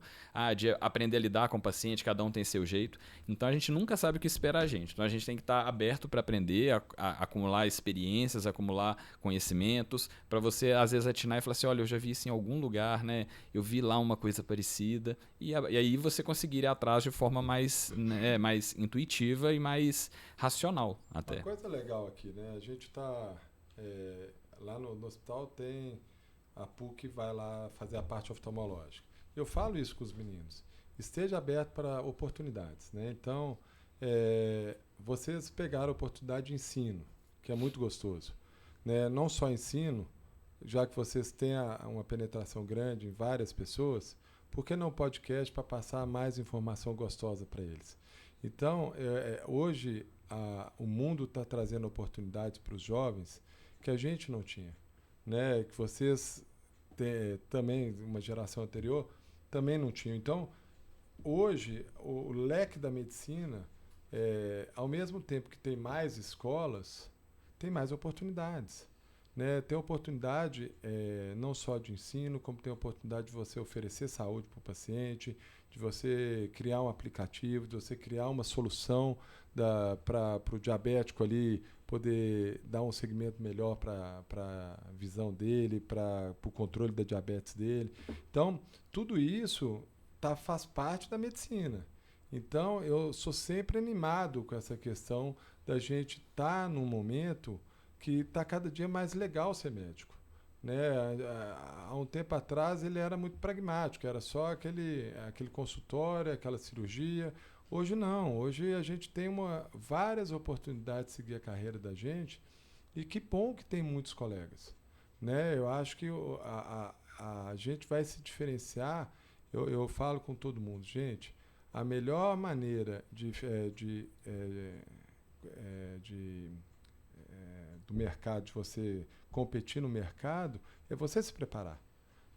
de aprender a lidar com o paciente, cada um tem seu jeito. Então a gente nunca sabe o que espera a gente. Então a gente tem que estar aberto para aprender, a acumular experiências, acumular conhecimentos, para você às vezes atinar e falar assim, olha, eu já vi isso em algum lugar, né? Eu vi lá uma coisa parecida. E aí você conseguir ir atrás de forma mais, né, mais intuitiva e mais racional até. Uma coisa legal aqui, né? A gente está lá no hospital, tem a PUC vai lá fazer a parte oftalmológica. Eu falo isso com os meninos. Esteja aberto para oportunidades. Né? Então, vocês pegaram a oportunidade de ensino, que é muito gostoso. Né? Não só ensino, já que vocês têm uma penetração grande em várias pessoas, por que não podcast para passar mais informação gostosa para eles? Então, hoje, o mundo está trazendo oportunidades para os jovens que a gente não tinha. Né? Que vocês também uma geração anterior, também não tinham. Então, hoje, o leque da medicina, ao mesmo tempo que tem mais escolas, tem mais oportunidades. Né? Tem oportunidade não só de ensino, como tem oportunidade de você oferecer saúde para o paciente, de você criar um aplicativo, de você criar uma solução para o diabético ali poder dar um segmento melhor para a visão dele, para o controle da diabetes dele. Então, tudo isso faz parte da medicina. Então, eu sou sempre animado com essa questão da gente estar num momento que está cada dia mais legal ser médico. Né? Há um tempo atrás ele era muito pragmático, era só aquele consultório, aquela cirurgia. Hoje não, hoje a gente tem várias oportunidades de seguir a carreira da gente e que bom que tem muitos colegas. Né? Eu acho que a gente vai se diferenciar, eu falo com todo mundo, gente, a melhor maneira do mercado, de você competir no mercado, é você se preparar,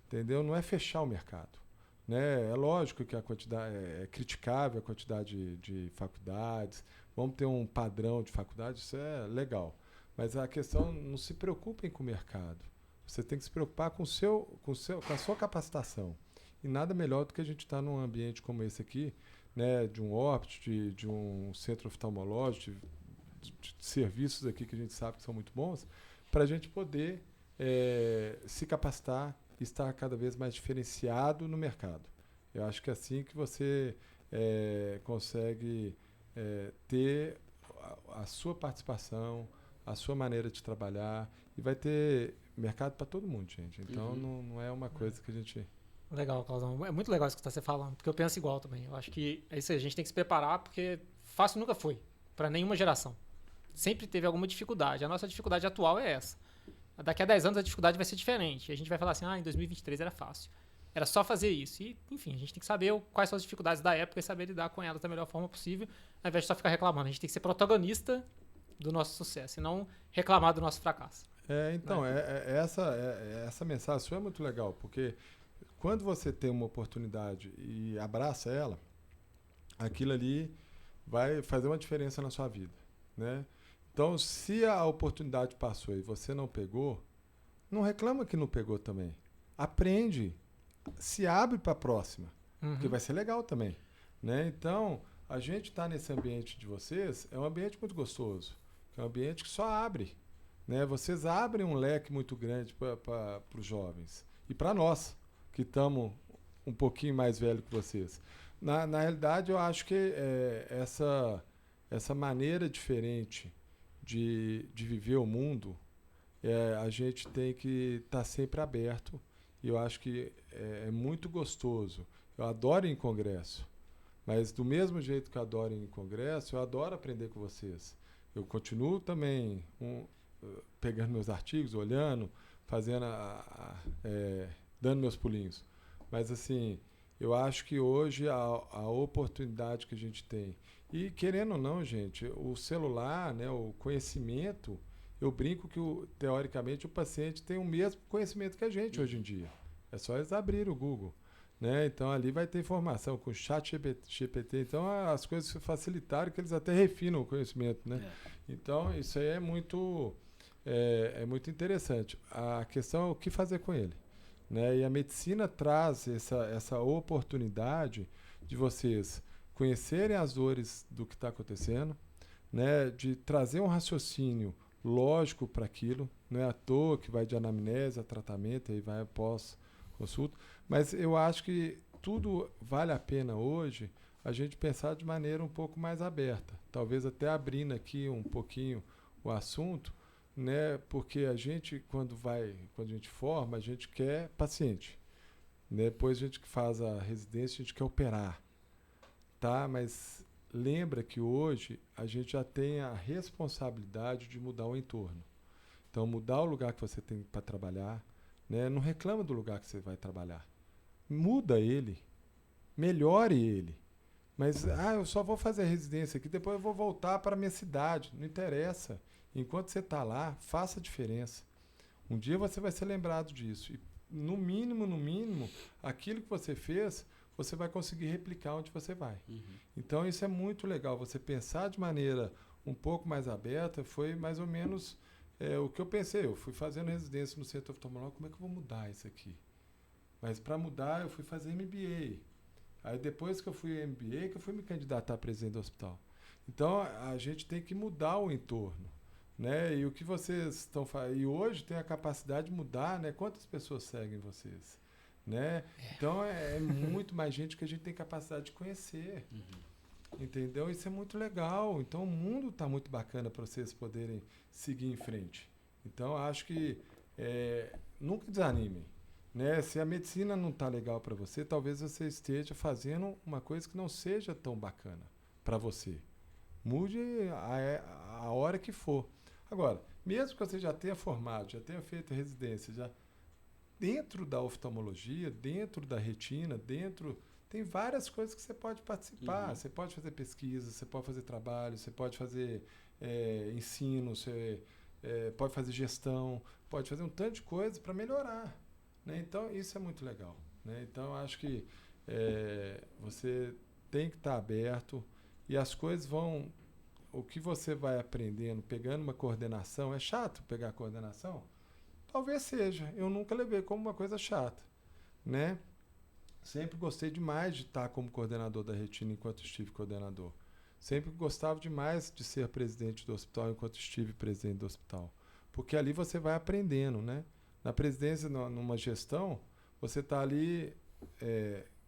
entendeu? Não é fechar o mercado, né? É lógico que a quantidade é criticável, a quantidade de faculdades, vamos ter um padrão de faculdade, isso é legal, mas a questão, não se preocupem com o mercado, você tem que se preocupar com a sua capacitação, e nada melhor do que a gente estar num ambiente como esse aqui, né? De um Orbit, de um centro oftalmológico, de serviços aqui que a gente sabe que são muito bons, para a gente poder se capacitar e estar cada vez mais diferenciado no mercado. Eu acho que é assim que você consegue ter a sua participação, a sua maneira de trabalhar, e vai ter mercado para todo mundo, gente. Então, não é uma coisa que a gente... Legal, Clausão. É muito legal isso que você está falando, porque eu penso igual também. Eu acho que é isso aí, a gente tem que se preparar, porque fácil nunca foi, para nenhuma geração. Sempre teve alguma dificuldade. A nossa dificuldade atual é essa. Daqui a 10 anos a dificuldade vai ser diferente. A gente vai falar assim, em 2023 era fácil. Era só fazer isso. E, enfim, a gente tem que saber quais são as dificuldades da época e saber lidar com elas da melhor forma possível, ao invés de só ficar reclamando. A gente tem que ser protagonista do nosso sucesso e não reclamar do nosso fracasso. Então, essa mensagem sua é muito legal, porque quando você tem uma oportunidade e abraça ela, aquilo ali vai fazer uma diferença na sua vida, né? Então, se a oportunidade passou e você não pegou, não reclama que não pegou também. Aprende, se abre para a próxima, porque vai ser legal também, né? Então, a gente está nesse ambiente de vocês, é um ambiente muito gostoso, é um ambiente que só abre, né? Vocês abrem um leque muito grande para os jovens e para nós, que estamos um pouquinho mais velhos que vocês. Na realidade, eu acho que essa maneira diferente de viver o mundo, a gente tem que estar sempre aberto. E eu acho que é muito gostoso. Eu adoro ir em congresso, mas do mesmo jeito que eu adoro ir em congresso, eu adoro aprender com vocês. Eu continuo também pegando meus artigos, olhando, fazendo dando meus pulinhos. Mas, assim, eu acho que hoje a oportunidade que a gente tem... E, querendo ou não, gente, o celular, né, o conhecimento, eu brinco que, teoricamente, o paciente tem o mesmo conhecimento que a gente hoje em dia. É só eles abrirem o Google. Né? Então, ali vai ter informação com o chat GPT. Então, as coisas facilitaram, que eles até refinam o conhecimento. Né? Então, isso aí é muito interessante. A questão é o que fazer com ele. Né? E a medicina traz essa oportunidade de vocês conhecerem as dores do que está acontecendo, né? De trazer um raciocínio lógico para aquilo. Não é à toa que vai de anamnese a tratamento e vai após consulta. Mas eu acho que tudo vale a pena hoje a gente pensar de maneira um pouco mais aberta. Talvez até abrindo aqui um pouquinho o assunto, né? Porque a gente, quando a gente forma, a gente quer paciente. Depois a gente que faz a residência, a gente quer operar. Tá? Mas lembra que hoje a gente já tem a responsabilidade de mudar o entorno. Então, mudar o lugar que você tem para trabalhar, né? Não reclama do lugar que você vai trabalhar. Muda ele, melhore ele. Mas, eu só vou fazer a residência aqui, depois eu vou voltar para a minha cidade. Não interessa. Enquanto você está lá, faça a diferença. Um dia você vai ser lembrado disso. no mínimo, aquilo que você fez, você vai conseguir replicar onde você vai. Então, isso é muito legal. Você pensar de maneira um pouco mais aberta foi mais ou menos o que eu pensei. Eu fui fazendo residência no centro oftalmológico, como é que eu vou mudar isso aqui? Mas para mudar, eu fui fazer MBA. Aí depois que eu fui MBA, que eu fui me candidatar a presidente do hospital. Então, a gente tem que mudar o entorno, né? E o que vocês estão fazendo... E hoje tem a capacidade de mudar, né? Quantas pessoas seguem vocês? Né? Então, é muito mais gente que a gente tem capacidade de conhecer. Entendeu? Isso é muito legal. Então, o mundo está muito bacana para vocês poderem seguir em frente. Então, acho que nunca desanimem. Né? Se a medicina não está legal para você, talvez você esteja fazendo uma coisa que não seja tão bacana para você. Mude a hora que for. Agora, mesmo que você já tenha formado, já tenha feito residência, já dentro da oftalmologia, dentro da retina, tem várias coisas que você pode participar. Você pode fazer pesquisa, você pode fazer trabalho, você pode fazer ensino, você pode fazer gestão, pode fazer um tanto de coisa para melhorar. Né? Então, isso é muito legal. Né? Então, acho que você tem que estar aberto e as coisas vão... O que você vai aprendendo, pegando uma coordenação... É chato pegar a coordenação? Talvez seja. Eu nunca levei como uma coisa chata. Né? Sempre gostei demais de estar como coordenador da retina enquanto estive coordenador. Sempre gostava demais de ser presidente do hospital enquanto estive presidente do hospital. Porque ali você vai aprendendo, né? Na presidência, numa gestão, você está ali...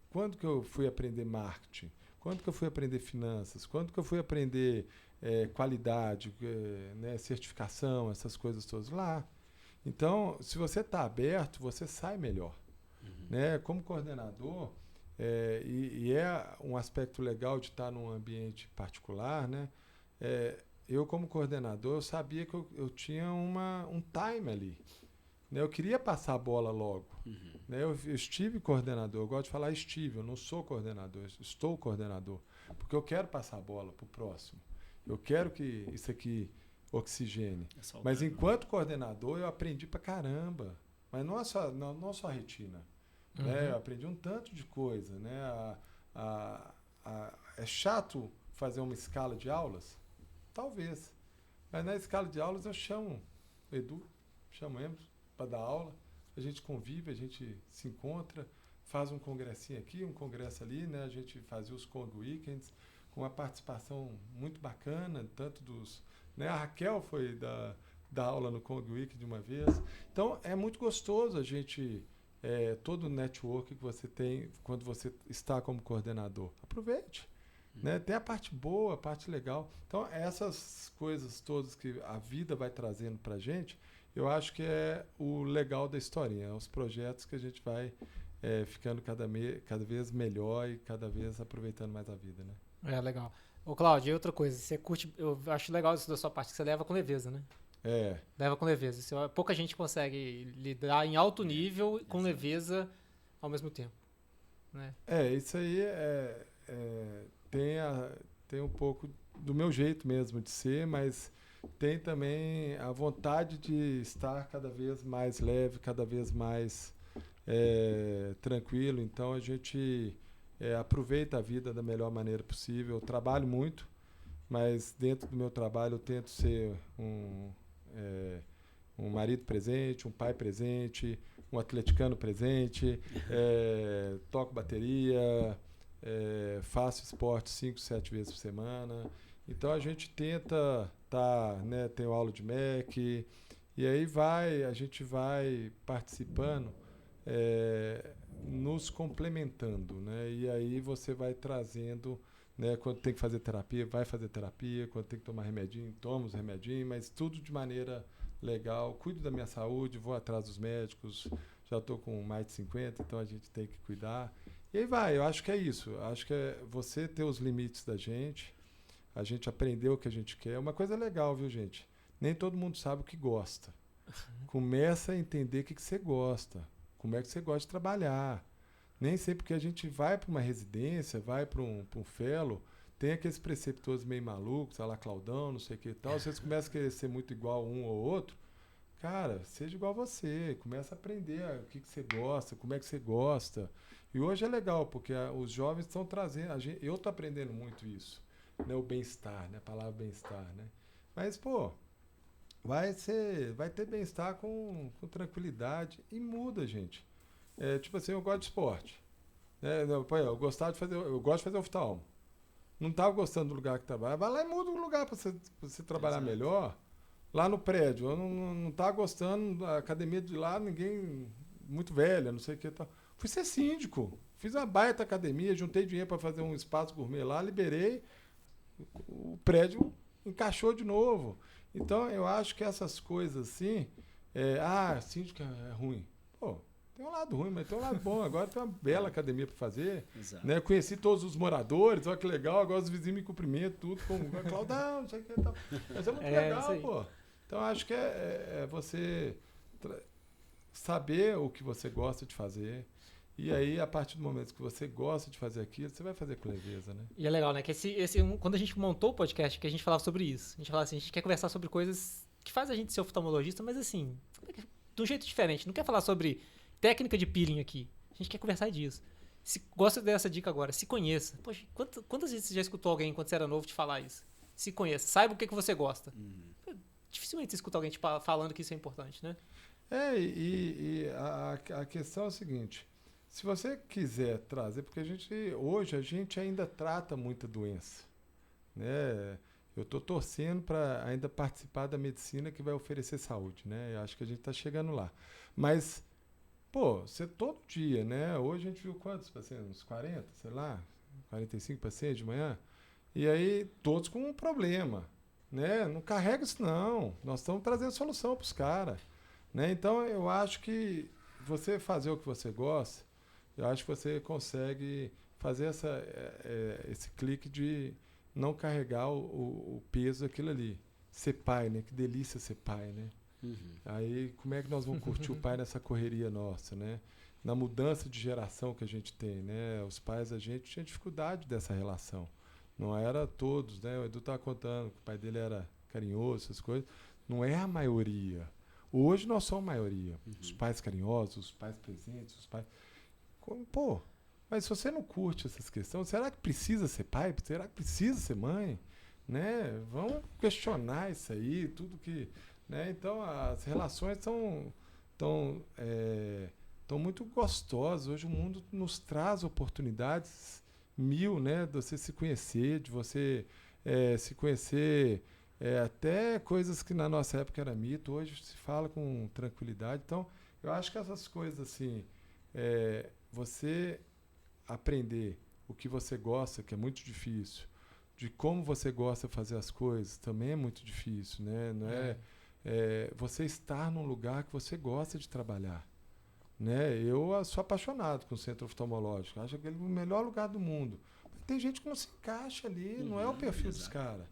quando que eu fui aprender marketing? Quando que eu fui aprender finanças? Quando que eu fui aprender qualidade, né, certificação, essas coisas todas? Lá. Então, se você está aberto, você sai melhor. Né? Como coordenador, e é um aspecto legal de estar num ambiente particular, né? Eu, como coordenador, eu sabia que eu tinha um time ali. Né? Eu queria passar a bola logo. Né? Eu estive coordenador, eu gosto de falar estive, eu não sou coordenador, eu estou coordenador. Porque eu quero passar a bola para o próximo. Eu quero que isso aqui oxigene. Mas enquanto coordenador, eu aprendi pra caramba. Mas não só a retina. Né? Eu aprendi um tanto de coisa. Né? É chato fazer uma escala de aulas? Talvez. Mas na escala de aulas eu chamo o Edu, chamo o Emerson para dar aula. A gente convive, a gente se encontra, faz um congressinho aqui, um congresso ali. Né? A gente fazia os Cong Weekends com uma participação muito bacana, tanto dos... Né? A Raquel foi dar aula no Cong Week de uma vez. Então, é muito gostoso a gente... todo o network que você tem quando você está como coordenador. Aproveite. Né? Tem a parte boa, a parte legal. Então, essas coisas todas que a vida vai trazendo para a gente, eu acho que é o legal da historinha. Os projetos que a gente vai ficando cada vez melhor e cada vez aproveitando mais a vida. Né? Legal. Ô, Cláudio, e outra coisa, você curte... Eu acho legal isso da sua parte, que você leva com leveza, né? Leva com leveza. Pouca gente consegue lidar em alto nível com leveza ao mesmo tempo. Né? Isso aí tem um pouco do meu jeito mesmo de ser, mas tem também a vontade de estar cada vez mais leve, cada vez mais tranquilo. Então a gente aproveita a vida da melhor maneira possível. Eu trabalho muito, mas dentro do meu trabalho eu tento ser um marido presente, um pai presente, um atleticano presente, toco bateria, faço esporte 5, 7 vezes por semana. Então a gente tenta né, tem aula de MEC, e aí a gente vai participando, nos complementando, né? E aí você vai trazendo, né, quando tem que fazer terapia, vai fazer terapia, quando tem que tomar remedinho, toma os remedinhos, mas tudo de maneira legal. Cuido da minha saúde, vou atrás dos médicos, já estou com mais de 50, então a gente tem que cuidar. E aí eu acho que é isso. Acho que é você ter os limites da gente, a gente aprender o que a gente quer. É uma coisa legal, viu, gente? Nem todo mundo sabe o que gosta. Começa a entender o que você gosta, como é que você gosta de trabalhar. Nem sempre que a gente vai para uma residência, vai para um fellow, tem aqueles preceptores meio malucos, lá Claudão, não sei o que e tal. Vocês começam a querer ser muito igual um ou outro, cara, seja igual a você, começa a aprender o que você gosta, como é que você gosta. E hoje é legal, porque os jovens estão trazendo, eu estou aprendendo muito isso, né? O bem-estar, né? A palavra bem-estar, né? Mas, pô, vai ter bem-estar com tranquilidade e muda, gente. Tipo assim, eu gosto de esporte. Né? Eu gosto de fazer oftalmo. Não estava gostando do lugar que trabalha, vai lá e muda o lugar para você trabalhar Exato. melhor. Lá no prédio, eu não estava gostando da academia de lá, ninguém muito velha, não sei o que tal. Fui ser síndico, fiz uma baita academia, juntei dinheiro para fazer um espaço gourmet lá, liberei, o prédio encaixou de novo. Então eu acho que essas coisas assim, síndico é ruim. Pô, tem um lado ruim, mas tem um lado bom. Agora tem uma bela academia para fazer. Exato. Né? Conheci todos os moradores, olha que legal. Agora os vizinhos me cumprimentam, tudo com Claudão, não sei o que tal. Mas é muito legal, pô. Então acho que é você saber o que você gosta de fazer. E aí, a partir do momento que você gosta de fazer aquilo, você vai fazer com leveza, né? E é legal, né? Que quando a gente montou o podcast, que a gente falava sobre isso. A gente falava assim, a gente quer conversar sobre coisas que faz a gente ser oftalmologista, mas assim, de um jeito diferente. Não quer falar sobre técnica de peeling aqui. A gente quer conversar disso. Se gosta dessa dica agora, se conheça. Poxa, quantas vezes você já escutou alguém, quando você era novo, te falar isso? Se conheça. Saiba o que você gosta. Dificilmente você escuta alguém falando que isso é importante, né? A questão é a seguinte. Se você quiser trazer, porque hoje a gente ainda trata muita doença, né? Eu estou torcendo para ainda participar da medicina que vai oferecer saúde, né? Eu acho que a gente está chegando lá. Mas, pô, você todo dia, né? Hoje a gente viu quantos pacientes? Uns 40, sei lá, 45 pacientes de manhã. E aí, todos com um problema, né? Não carrega isso não. Nós estamos trazendo solução para os caras, né? Então, eu acho que você fazer o que você gosta, eu acho que você consegue fazer esse clique de não carregar o peso daquilo ali. Ser pai, né? Que delícia ser pai, né? Aí, como é que nós vamos curtir o pai nessa correria nossa, né? Na mudança de geração que a gente tem, né? Os pais, a gente tinha dificuldade dessa relação. Não era todos, né? O Edu estava contando que o pai dele era carinhoso, essas coisas. Não é a maioria. Hoje nós somos a maioria. Os pais carinhosos, os pais presentes, os pais... Pô, mas se você não curte essas questões, será que precisa ser pai? Será que precisa ser mãe? Né? Vamos questionar isso aí, tudo que... Né? Então, as relações estão muito gostosas. Hoje o mundo nos traz oportunidades mil, né? De você se conhecer, de você se conhecer até coisas que na nossa época era mito, hoje se fala com tranquilidade. Então, eu acho que essas coisas assim... você aprender o que você gosta, que é muito difícil, de como você gosta de fazer as coisas, também é muito difícil, né? Não você estar num lugar que você gosta de trabalhar, né? Eu sou apaixonado com o centro oftalmológico, acho aquele o melhor lugar do mundo. Mas tem gente que não se encaixa ali, não é o perfil dos caras.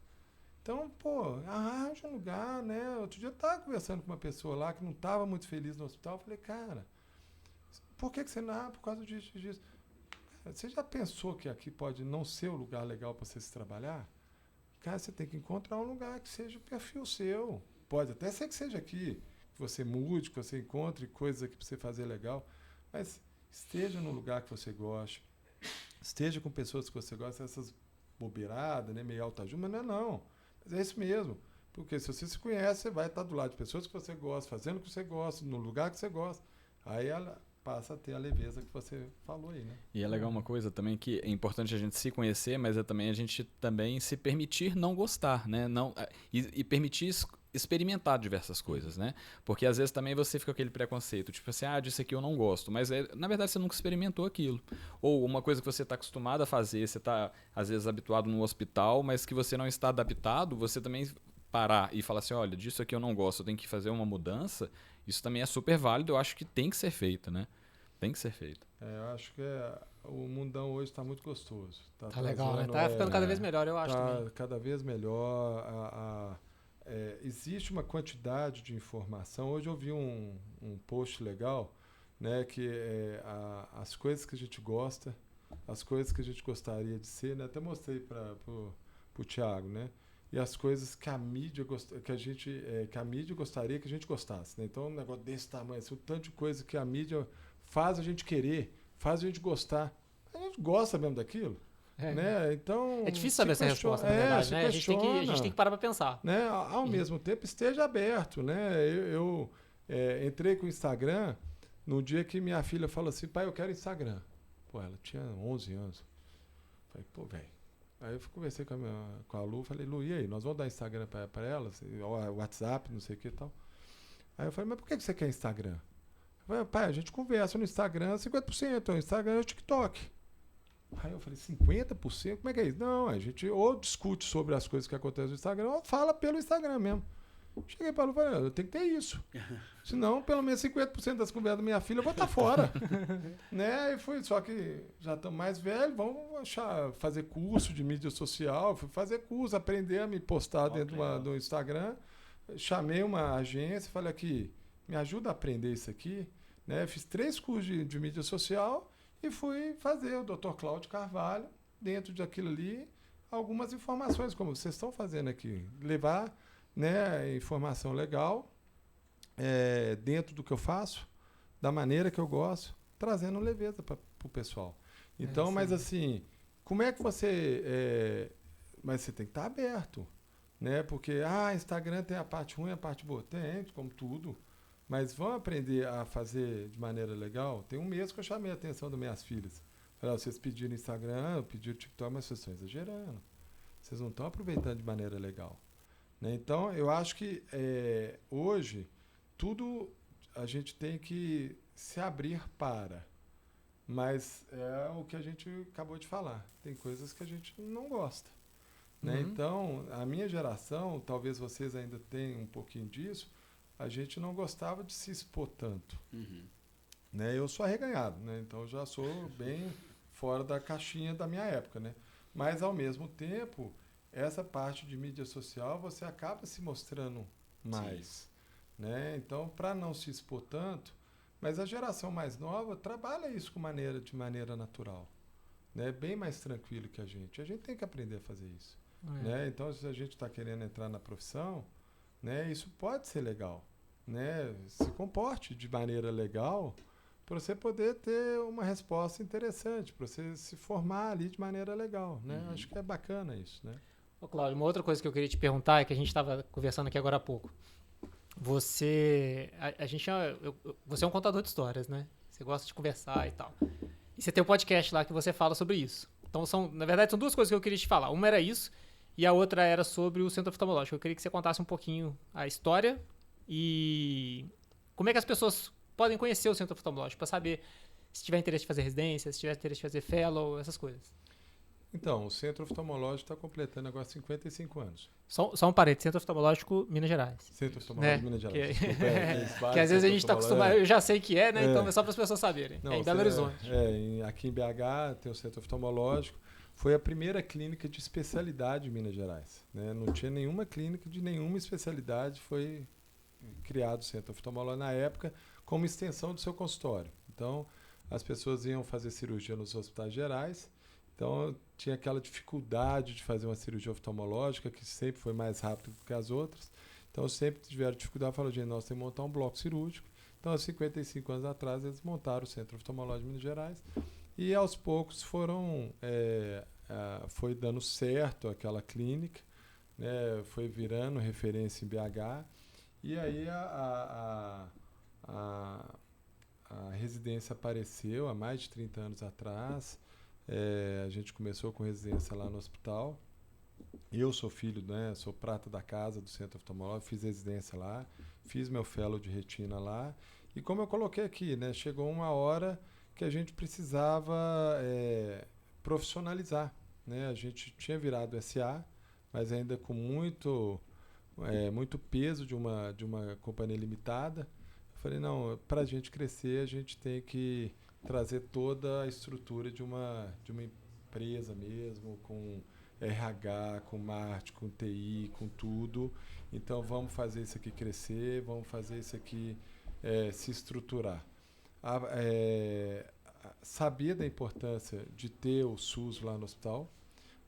Então, pô, arranja um lugar, né? Outro dia eu estava conversando com uma pessoa lá que não estava muito feliz no hospital, eu falei, cara, por que você não? Por causa disso. Você já pensou que aqui pode não ser o lugar legal para você se trabalhar? Cara, você tem que encontrar um lugar que seja o perfil seu. Pode até ser que seja aqui, que você mude, que você encontre coisas aqui para você fazer legal, mas esteja num lugar que você goste, esteja com pessoas que você gosta, essas bobeiradas, né, meio autoajuda, mas não. Mas é isso mesmo. Porque se você se conhece, você vai estar do lado de pessoas que você gosta, fazendo o que você gosta, no lugar que você gosta. Aí ela passa a ter a leveza que você falou aí, né? E é legal uma coisa também que é importante a gente se conhecer, mas é também a gente também se permitir não gostar, né? E permitir experimentar diversas coisas, né? Porque às vezes também você fica com aquele preconceito, tipo assim, disso aqui eu não gosto, mas na verdade você nunca experimentou aquilo. Ou uma coisa que você está acostumado a fazer, você está às vezes habituado no hospital, mas que você não está adaptado, você também parar e falar assim, olha, disso aqui eu não gosto, eu tenho que fazer uma mudança, isso também é super válido, eu acho que tem que ser feito, né? Tem que ser feito. Eu acho que o mundão hoje está muito gostoso. Tá legal, né? Tá ficando cada vez melhor, eu acho também. Cada vez melhor. Existe uma quantidade de informação. Hoje eu vi um post legal, né, que as coisas que a gente gosta, as coisas que a gente gostaria de ser, né? Até mostrei para o Thiago, né? e as coisas que a mídia que a mídia gostaria que a gente gostasse, né? Então um negócio desse tamanho, assim, o tanto de coisa que a mídia faz a gente querer, faz a gente gostar, a gente gosta mesmo daquilo, né? Então É difícil saber essa resposta, na verdade, né? A gente tem que parar para pensar, né? Ao mesmo tempo esteja aberto, né? Eu entrei com o Instagram no dia que minha filha falou assim, pai, eu quero Instagram. Pô, ela tinha 11 anos. Falei, pô, velho. Aí eu conversei com a Lu, falei, Lu, e aí, nós vamos dar Instagram para ela, WhatsApp, não sei o que e tal. Aí eu falei, mas por que você quer Instagram? Eu falei, pai, a gente conversa no Instagram 50%, o Instagram é o TikTok. Aí eu falei, 50%? Como é que é isso? Não, a gente ou discute sobre as coisas que acontecem no Instagram ou fala pelo Instagram mesmo. Cheguei para ela e falei, eu tenho que ter isso. Senão, pelo menos 50% das conversas da minha filha eu vou estar fora. Né? E foi, só que já estamos mais velhos, vamos fazer curso de mídia social, fui fazer curso, aprender a me postar dentro do Instagram. Chamei uma agência, falei aqui, me ajuda a aprender isso aqui. Né? Fiz 3 cursos de mídia social e fui fazer o Dr. Cláudio Carvalho, dentro daquilo ali, algumas informações, como vocês estão fazendo aqui. Levar, né, informação legal dentro do que eu faço, da maneira que eu gosto, trazendo leveza para o pessoal. Então, mas assim, como é que você... mas você tem que estar aberto, né? Porque, Instagram tem a parte ruim e a parte boa. Tem, como tudo. Mas vão aprender a fazer de maneira legal. Tem um mês que eu chamei a atenção das minhas filhas. Falei, vocês pediram Instagram, pediram TikTok, mas vocês estão exagerando. Vocês não estão aproveitando de maneira legal. Né? Então, eu acho que hoje, tudo a gente tem que se abrir para. Mas é o que a gente acabou de falar. Tem coisas que a gente não gosta. Né? Então, a minha geração, talvez vocês ainda tenham um pouquinho disso, a gente não gostava de se expor tanto. Né? Eu sou arreganhado, né? Então eu já sou bem fora da caixinha da minha época. Né? Mas, ao mesmo tempo, essa parte de mídia social você acaba se mostrando mais. Né? Então, para não se expor tanto, mas a geração mais nova trabalha isso de maneira natural. Né? Bem mais tranquilo que a gente. A gente tem que aprender a fazer isso. Né? Então, se a gente está querendo entrar na profissão, né, isso pode ser legal. Né? Se comporte de maneira legal para você poder ter uma resposta interessante, para você se formar ali de maneira legal. Né? Acho que é bacana isso. Né? Ô, Cláudio, uma outra coisa que eu queria te perguntar é que a gente estava conversando aqui agora há pouco. Você é um contador de histórias, né? Você gosta de conversar e tal. E você tem um podcast lá que você fala sobre isso. Então, na verdade, são 2 coisas que eu queria te falar. Uma era isso, e a outra era sobre o Centro Oftalmológico. Eu queria que você contasse um pouquinho a história e como é que as pessoas podem conhecer o Centro Oftalmológico, para saber se tiver interesse de fazer residência, se tiver interesse de fazer fellow, essas coisas. Então, o Centro Oftalmológico está completando agora 55 anos. Só um parênteses, Centro Oftalmológico Minas Gerais. Centro Oftalmológico Minas Gerais. Desculpa, que às vezes a gente está acostumado, eu já sei que né? Então é só para as pessoas saberem. Não, em Belo Horizonte. Aqui em BH tem o Centro Oftalmológico. Foi a primeira clínica de especialidade em Minas Gerais. Né? Não tinha nenhuma clínica de nenhuma especialidade, foi criado o Centro Oftalmológico na época como extensão do seu consultório. Então, as pessoas iam fazer cirurgia nos hospitais gerais, então tinha aquela dificuldade de fazer uma cirurgia oftalmológica, que sempre foi mais rápido do que as outras. Então, sempre tiveram dificuldade, falaram, gente, nós temos que montar um bloco cirúrgico. Então, há 55 anos atrás, eles montaram o Centro Oftalmológico de Minas Gerais, e aos poucos foi dando certo aquela clínica, né, foi virando referência em BH, e aí a residência apareceu há mais de 30 anos atrás. A gente começou com residência lá no hospital. Eu sou filho, né, sou prata da casa do Centro Oftalmológico, fiz residência lá, fiz meu fellow de retina lá, e como eu coloquei aqui, né, chegou uma hora que a gente precisava profissionalizar. Né? A gente tinha virado SA, mas ainda com muito peso de uma companhia limitada. Eu falei, não, para a gente crescer, a gente tem que trazer toda a estrutura de uma empresa mesmo, com RH, com marketing, com TI, com tudo. Então, vamos fazer isso aqui crescer, vamos fazer isso aqui se estruturar. Sabia da importância de ter o SUS lá no hospital,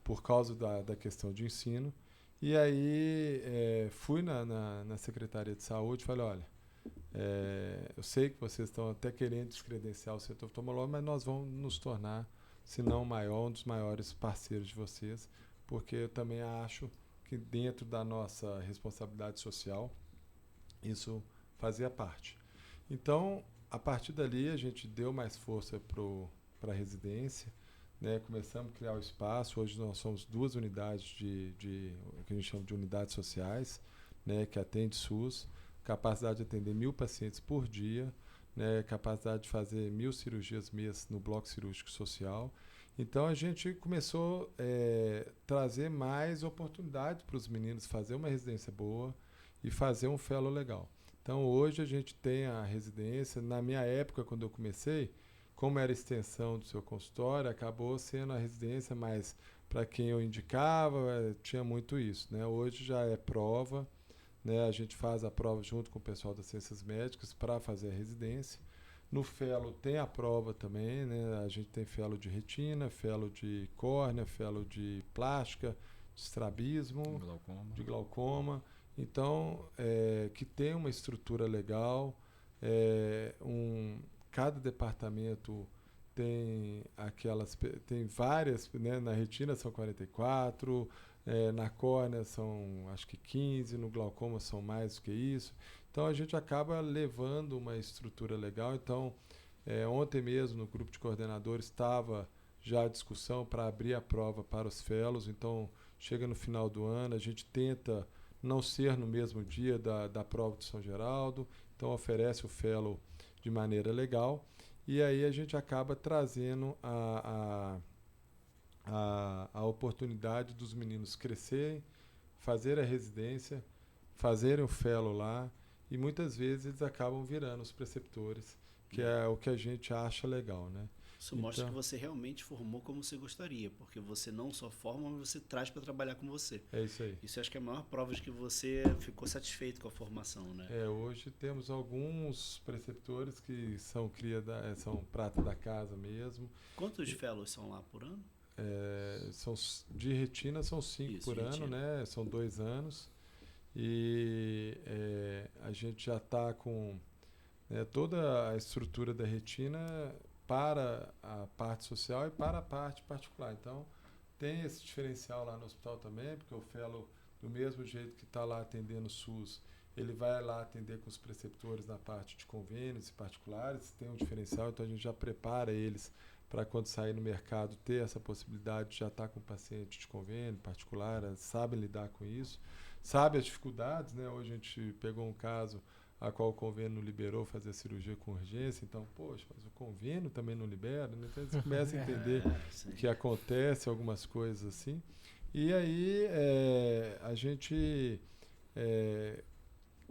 por causa da questão de ensino. E aí fui na Secretaria de Saúde e falei, olha, eu sei que vocês estão até querendo descredenciar o setor oftalmológico, mas nós vamos nos tornar, se não o maior, um dos maiores parceiros de vocês, porque eu também acho que dentro da nossa responsabilidade social, isso fazia parte. Então, a partir dali, a gente deu mais força para a residência, né? Começamos a criar o espaço. Hoje nós somos 2 unidades de o que a gente chama de unidades sociais, né? Que atende SUS, capacidade de atender 1.000 pacientes por dia, né? Capacidade de fazer 1.000 cirurgias mês no bloco cirúrgico social. Então a gente começou a trazer mais oportunidade para os meninos fazer uma residência boa e fazer um fellow legal. Então hoje a gente tem a residência. Na minha época, quando eu comecei, como era extensão do seu consultório, acabou sendo a residência, mas para quem eu indicava, tinha muito isso, né? Hoje já é prova, né? A gente faz a prova junto com o pessoal das ciências médicas para fazer a residência. No fellow tem a prova também, né? A gente tem fellow de retina, fellow de córnea, fellow de plástica, de estrabismo, de glaucoma. Então, que tem uma estrutura legal, cada departamento tem várias, né? Na retina são 44, na córnea são acho que 15, no glaucoma são mais do que isso. Então a gente acaba levando uma estrutura legal. Então, ontem mesmo no grupo de coordenadores estava já a discussão para abrir a prova para os fellows. Então, chega no final do ano, a gente tenta não ser no mesmo dia da prova de São Geraldo, então oferece o fellow de maneira legal, e aí a gente acaba trazendo a oportunidade dos meninos crescerem, fazer a residência, fazerem o fellow lá, e muitas vezes eles acabam virando os preceptores, que é o que a gente acha legal, né? Isso mostra que você realmente formou como você gostaria, porque você não só forma, mas você traz para trabalhar com você. É isso aí. Isso eu acho que é a maior prova de que você ficou satisfeito com a formação, né? Hoje temos alguns preceptores que são são prata da casa mesmo. Quantos fellows são lá por ano? De retina são 5 por ano, né? São 2 anos. E a gente já está com toda a estrutura da retina para a parte social e para a parte particular. Então, tem esse diferencial lá no hospital também, porque o fellow, do mesmo jeito que está lá atendendo o SUS, ele vai lá atender com os preceptores na parte de convênios e particulares, tem um diferencial, então a gente já prepara eles para quando sair no mercado ter essa possibilidade de já estar com paciente de convênio particular, sabem lidar com isso, sabem as dificuldades, né? Hoje a gente pegou um caso a qual o convênio não liberou fazer a cirurgia com urgência, então, poxa, mas o convênio também não libera, né? Então eles começam a entender que acontece algumas coisas assim. E aí a gente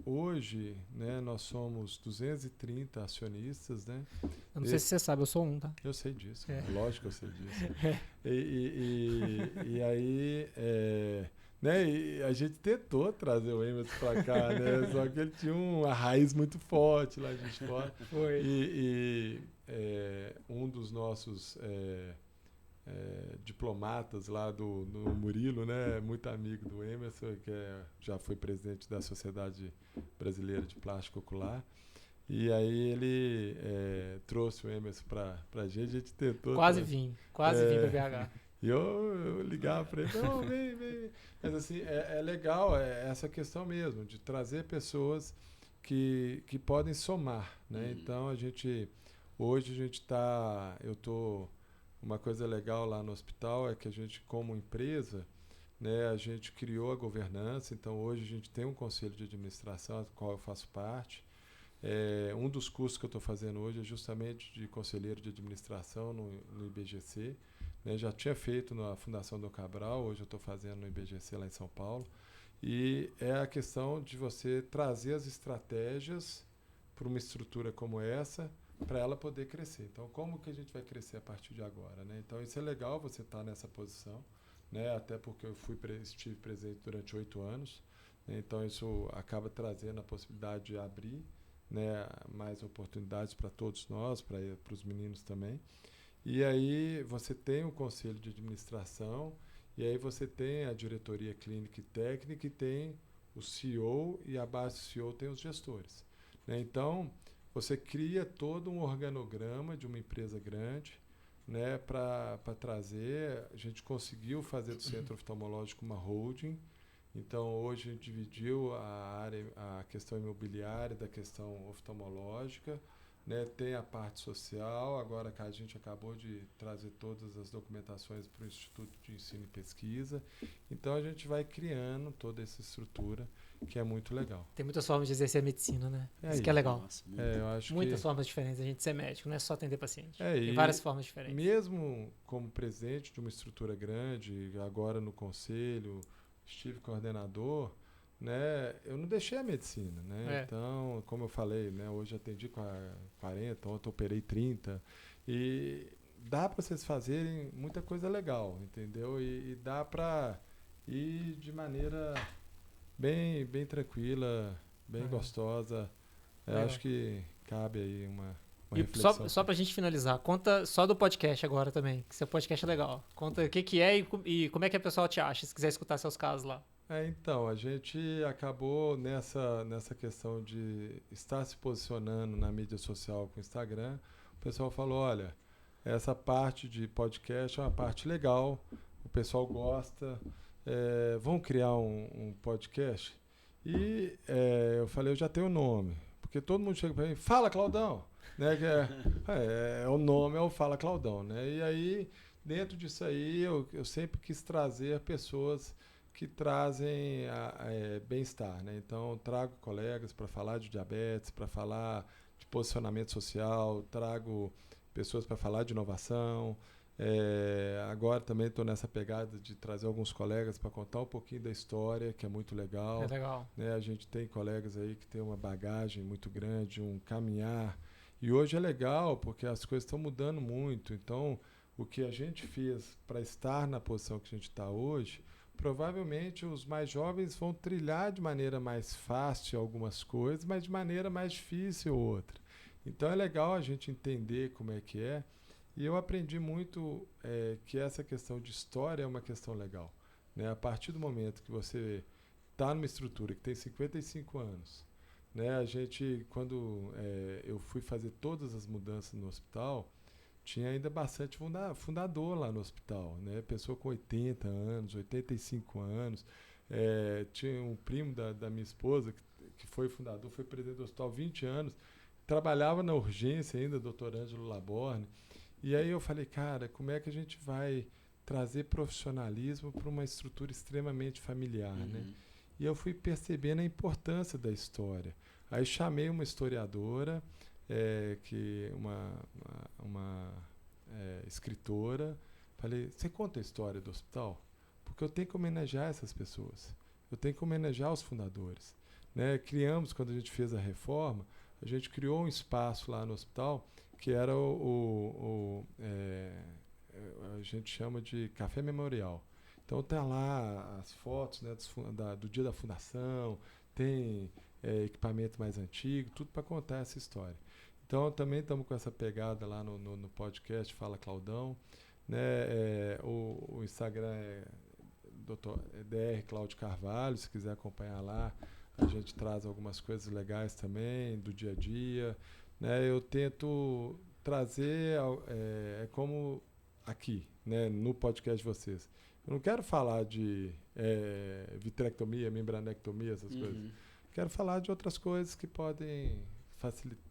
hoje, né, nós somos 230 acionistas, né? Eu não sei se você sabe, eu sou um, tá? Eu sei disso, lógico que eu sei disso. E aí, né, e a gente tentou trazer o Emerson para cá, né? Só que ele tinha uma raiz muito forte lá de história. Foi. E um dos nossos diplomatas lá do Murilo, né, muito amigo do Emerson, que já foi presidente da Sociedade Brasileira de Plástico Ocular. E aí ele trouxe o Emerson para a gente tentou... Quase vim para BH. E eu ligava para ele, não, vem. Mas assim, é legal essa questão mesmo, de trazer pessoas que podem somar, né? Então, hoje a gente uma coisa legal lá no hospital é que a gente, como empresa, né, a gente criou a governança, então hoje a gente tem um conselho de administração, do qual eu faço parte. Um dos cursos que eu estou fazendo hoje é justamente de conselheiro de administração no IBGC. Né? Já tinha feito na Fundação do Cabral, hoje eu estou fazendo no IBGC lá em São Paulo. E é a questão de você trazer as estratégias para uma estrutura como essa, para ela poder crescer. Então, como que a gente vai crescer a partir de agora? Né? Então, isso é legal você estar nessa posição, né? Até porque eu estive presente durante 8 anos. Né? Então, isso acaba trazendo a possibilidade de abrir, né, mais oportunidades para todos nós, para os meninos também. E aí você tem um conselho de administração E aí você tem a diretoria clínica e técnica e tem o CEO, e abaixo do CEO tem os gestores, né? Então, você cria todo um organograma de uma empresa grande, né, para trazer. A gente conseguiu fazer do centro oftalmológico uma holding. Então, hoje a gente dividiu a questão imobiliária da questão oftalmológica, né? Tem a parte social, agora que a gente acabou de trazer todas as documentações para o Instituto de Ensino e Pesquisa. Então, a gente vai criando toda essa estrutura, que é muito legal. Tem muitas formas de exercer a medicina, né? É Isso que é legal. Nossa, Eu acho Muitas que, formas diferentes a gente ser médico, não é só atender paciente. e Tem várias formas diferentes. mesmo como presidente de uma estrutura grande, agora no conselho, estive coordenador, né, eu não deixei a medicina, né? Então, como eu falei, né, hoje atendi 40, ontem operei 30, e dá para vocês fazerem muita coisa legal, entendeu? E dá para ir de maneira bem tranquila, bem gostosa. Eu acho que cabe aí uma E reflexão. só pra gente finalizar, conta só do podcast agora também, que seu podcast é legal. Conta o que é e como é que a pessoa te acha, se quiser escutar seus casos lá. Então, a gente acabou nessa questão de estar se posicionando na mídia social com o Instagram. O pessoal falou, olha, essa parte de podcast é uma parte legal, o pessoal gosta, vamos criar um podcast? E eu falei, eu já tenho o nome, porque todo mundo chega para mim, fala, Claudão! Né, o nome é o Fala Claudão, né? E aí, dentro disso aí, eu sempre quis trazer pessoas que trazem bem-estar, né? Então, eu trago colegas para falar de diabetes, para falar de posicionamento social, trago pessoas para falar de inovação. Agora também estou nessa pegada de trazer alguns colegas para contar um pouquinho da história, que é muito legal. É legal. Né? A gente tem colegas aí que têm uma bagagem muito grande, um caminhar. E hoje é legal, porque as coisas estão mudando muito. Então, o que a gente fez para estar na posição que a gente está hoje, provavelmente os mais jovens vão trilhar de maneira mais fácil algumas coisas, mas de maneira mais difícil outra. Então, é legal a gente entender como é que é. E eu aprendi muito que essa questão de história é uma questão legal, né? A partir do momento que você está numa estrutura que tem 55 anos, né? A gente, quando eu fui fazer todas as mudanças no hospital, tinha ainda bastante fundador lá no hospital, né? Pessoa com 80 anos, 85 anos. Tinha um primo da minha esposa, que foi fundador, foi presidente do hospital há 20 anos, trabalhava na urgência ainda, doutor Ângelo Laborne. E aí eu falei, cara, como é que a gente vai trazer profissionalismo para uma estrutura extremamente familiar, né? E eu fui percebendo a importância da história. Aí chamei uma historiadora, uma escritora. Falei, você conta a história do hospital? Porque eu tenho que homenagear essas pessoas. Eu tenho que homenagear os fundadores. Né? Criamos, quando a gente fez a reforma, a gente criou um espaço lá no hospital que era a gente chama de café memorial. Então tá lá as fotos, né, do dia da fundação, tem equipamento mais antigo, tudo para contar essa história. Então também estamos com essa pegada lá no podcast Fala Claudão, né? O Instagram é Dr. Cláudio Carvalho, se quiser acompanhar lá, a gente traz algumas coisas legais também do dia a dia. Né, eu tento trazer, como aqui, né, no podcast de vocês. Eu não quero falar de vitrectomia, membranectomia, essas coisas. Quero falar de outras coisas que podem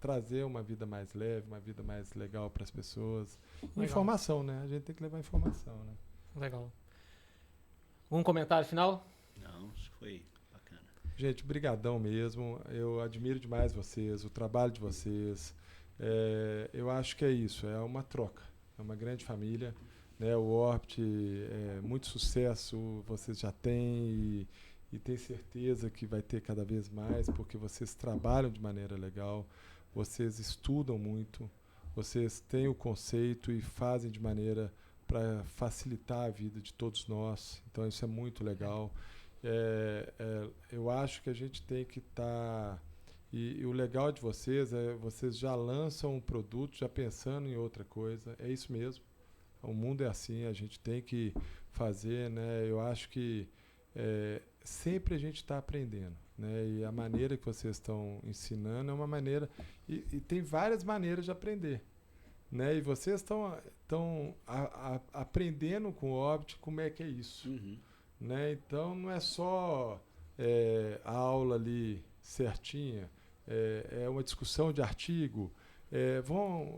trazer uma vida mais leve, uma vida mais legal para as pessoas. Legal. Informação, né? A gente tem que levar informação, né? Legal. Um comentário final? Não, acho que foi bacana. Gente, brigadão mesmo. Eu admiro demais vocês, o trabalho de vocês. Eu acho que é isso, é uma troca, é uma grande família, né? O Orbit, muito sucesso vocês já têm e tenho certeza que vai ter cada vez mais, porque vocês trabalham de maneira legal, vocês estudam muito, vocês têm o conceito e fazem de maneira para facilitar a vida de todos nós, então isso é muito legal. Eu acho que a gente tem que estar... E o legal de vocês vocês já lançam um produto já pensando em outra coisa. É isso mesmo. O mundo é assim, a gente tem que fazer, né? Eu acho que sempre a gente está aprendendo, né? E a maneira que vocês estão ensinando é uma maneira... E tem várias maneiras de aprender, né? E vocês estão aprendendo com o Orbit como é que é isso. Né? Então, não é só a aula ali certinha, é uma discussão de artigo.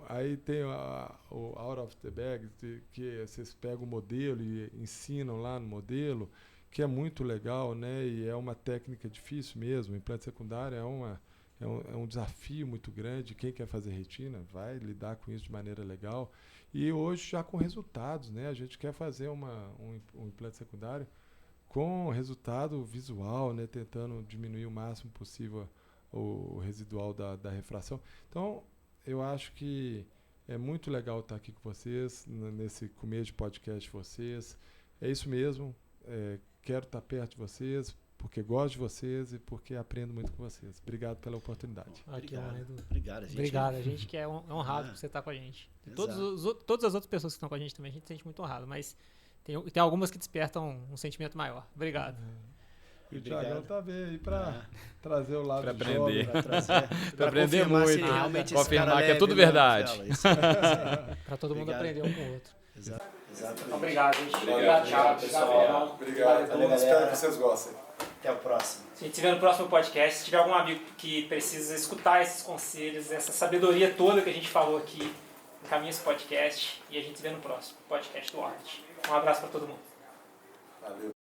Aí tem o Out of the Bag, que vocês pegam o modelo e ensinam lá no modelo, que é muito legal, né? E é uma técnica difícil mesmo. O implante secundário é um desafio muito grande. Quem quer fazer retina vai lidar com isso de maneira legal. E hoje já com resultados, né? A gente quer fazer um implante secundário com resultado visual, né? Tentando diminuir o máximo possível o residual da refração. Então, eu acho que é muito legal estar aqui com vocês, nesse começo de podcast de vocês. É isso mesmo. Quero estar perto de vocês, porque gosto de vocês e porque aprendo muito com vocês. Obrigado pela oportunidade. Obrigado, gente. Obrigado, a gente que é honrado por você estar com a gente. Todas as outras pessoas que estão com a gente também, a gente se sente muito honrado, mas tem algumas que despertam um sentimento maior. Obrigado. E o Thiagão tá bem aí para trazer o lado pra de aprender. Para aprender muito. Confirmar que é tudo verdade. Para todo mundo aprender um com o outro. Exatamente. Obrigado, gente. Obrigado, Thiago. Pessoal. Obrigado. Espero que vocês gostem. Até o próximo. Se a gente se vê no próximo podcast, se tiver algum amigo que precisa escutar esses conselhos, essa sabedoria toda que a gente falou aqui, encaminha esse podcast e a gente se vê no próximo podcast do Orbit. Um abraço para todo mundo. Valeu.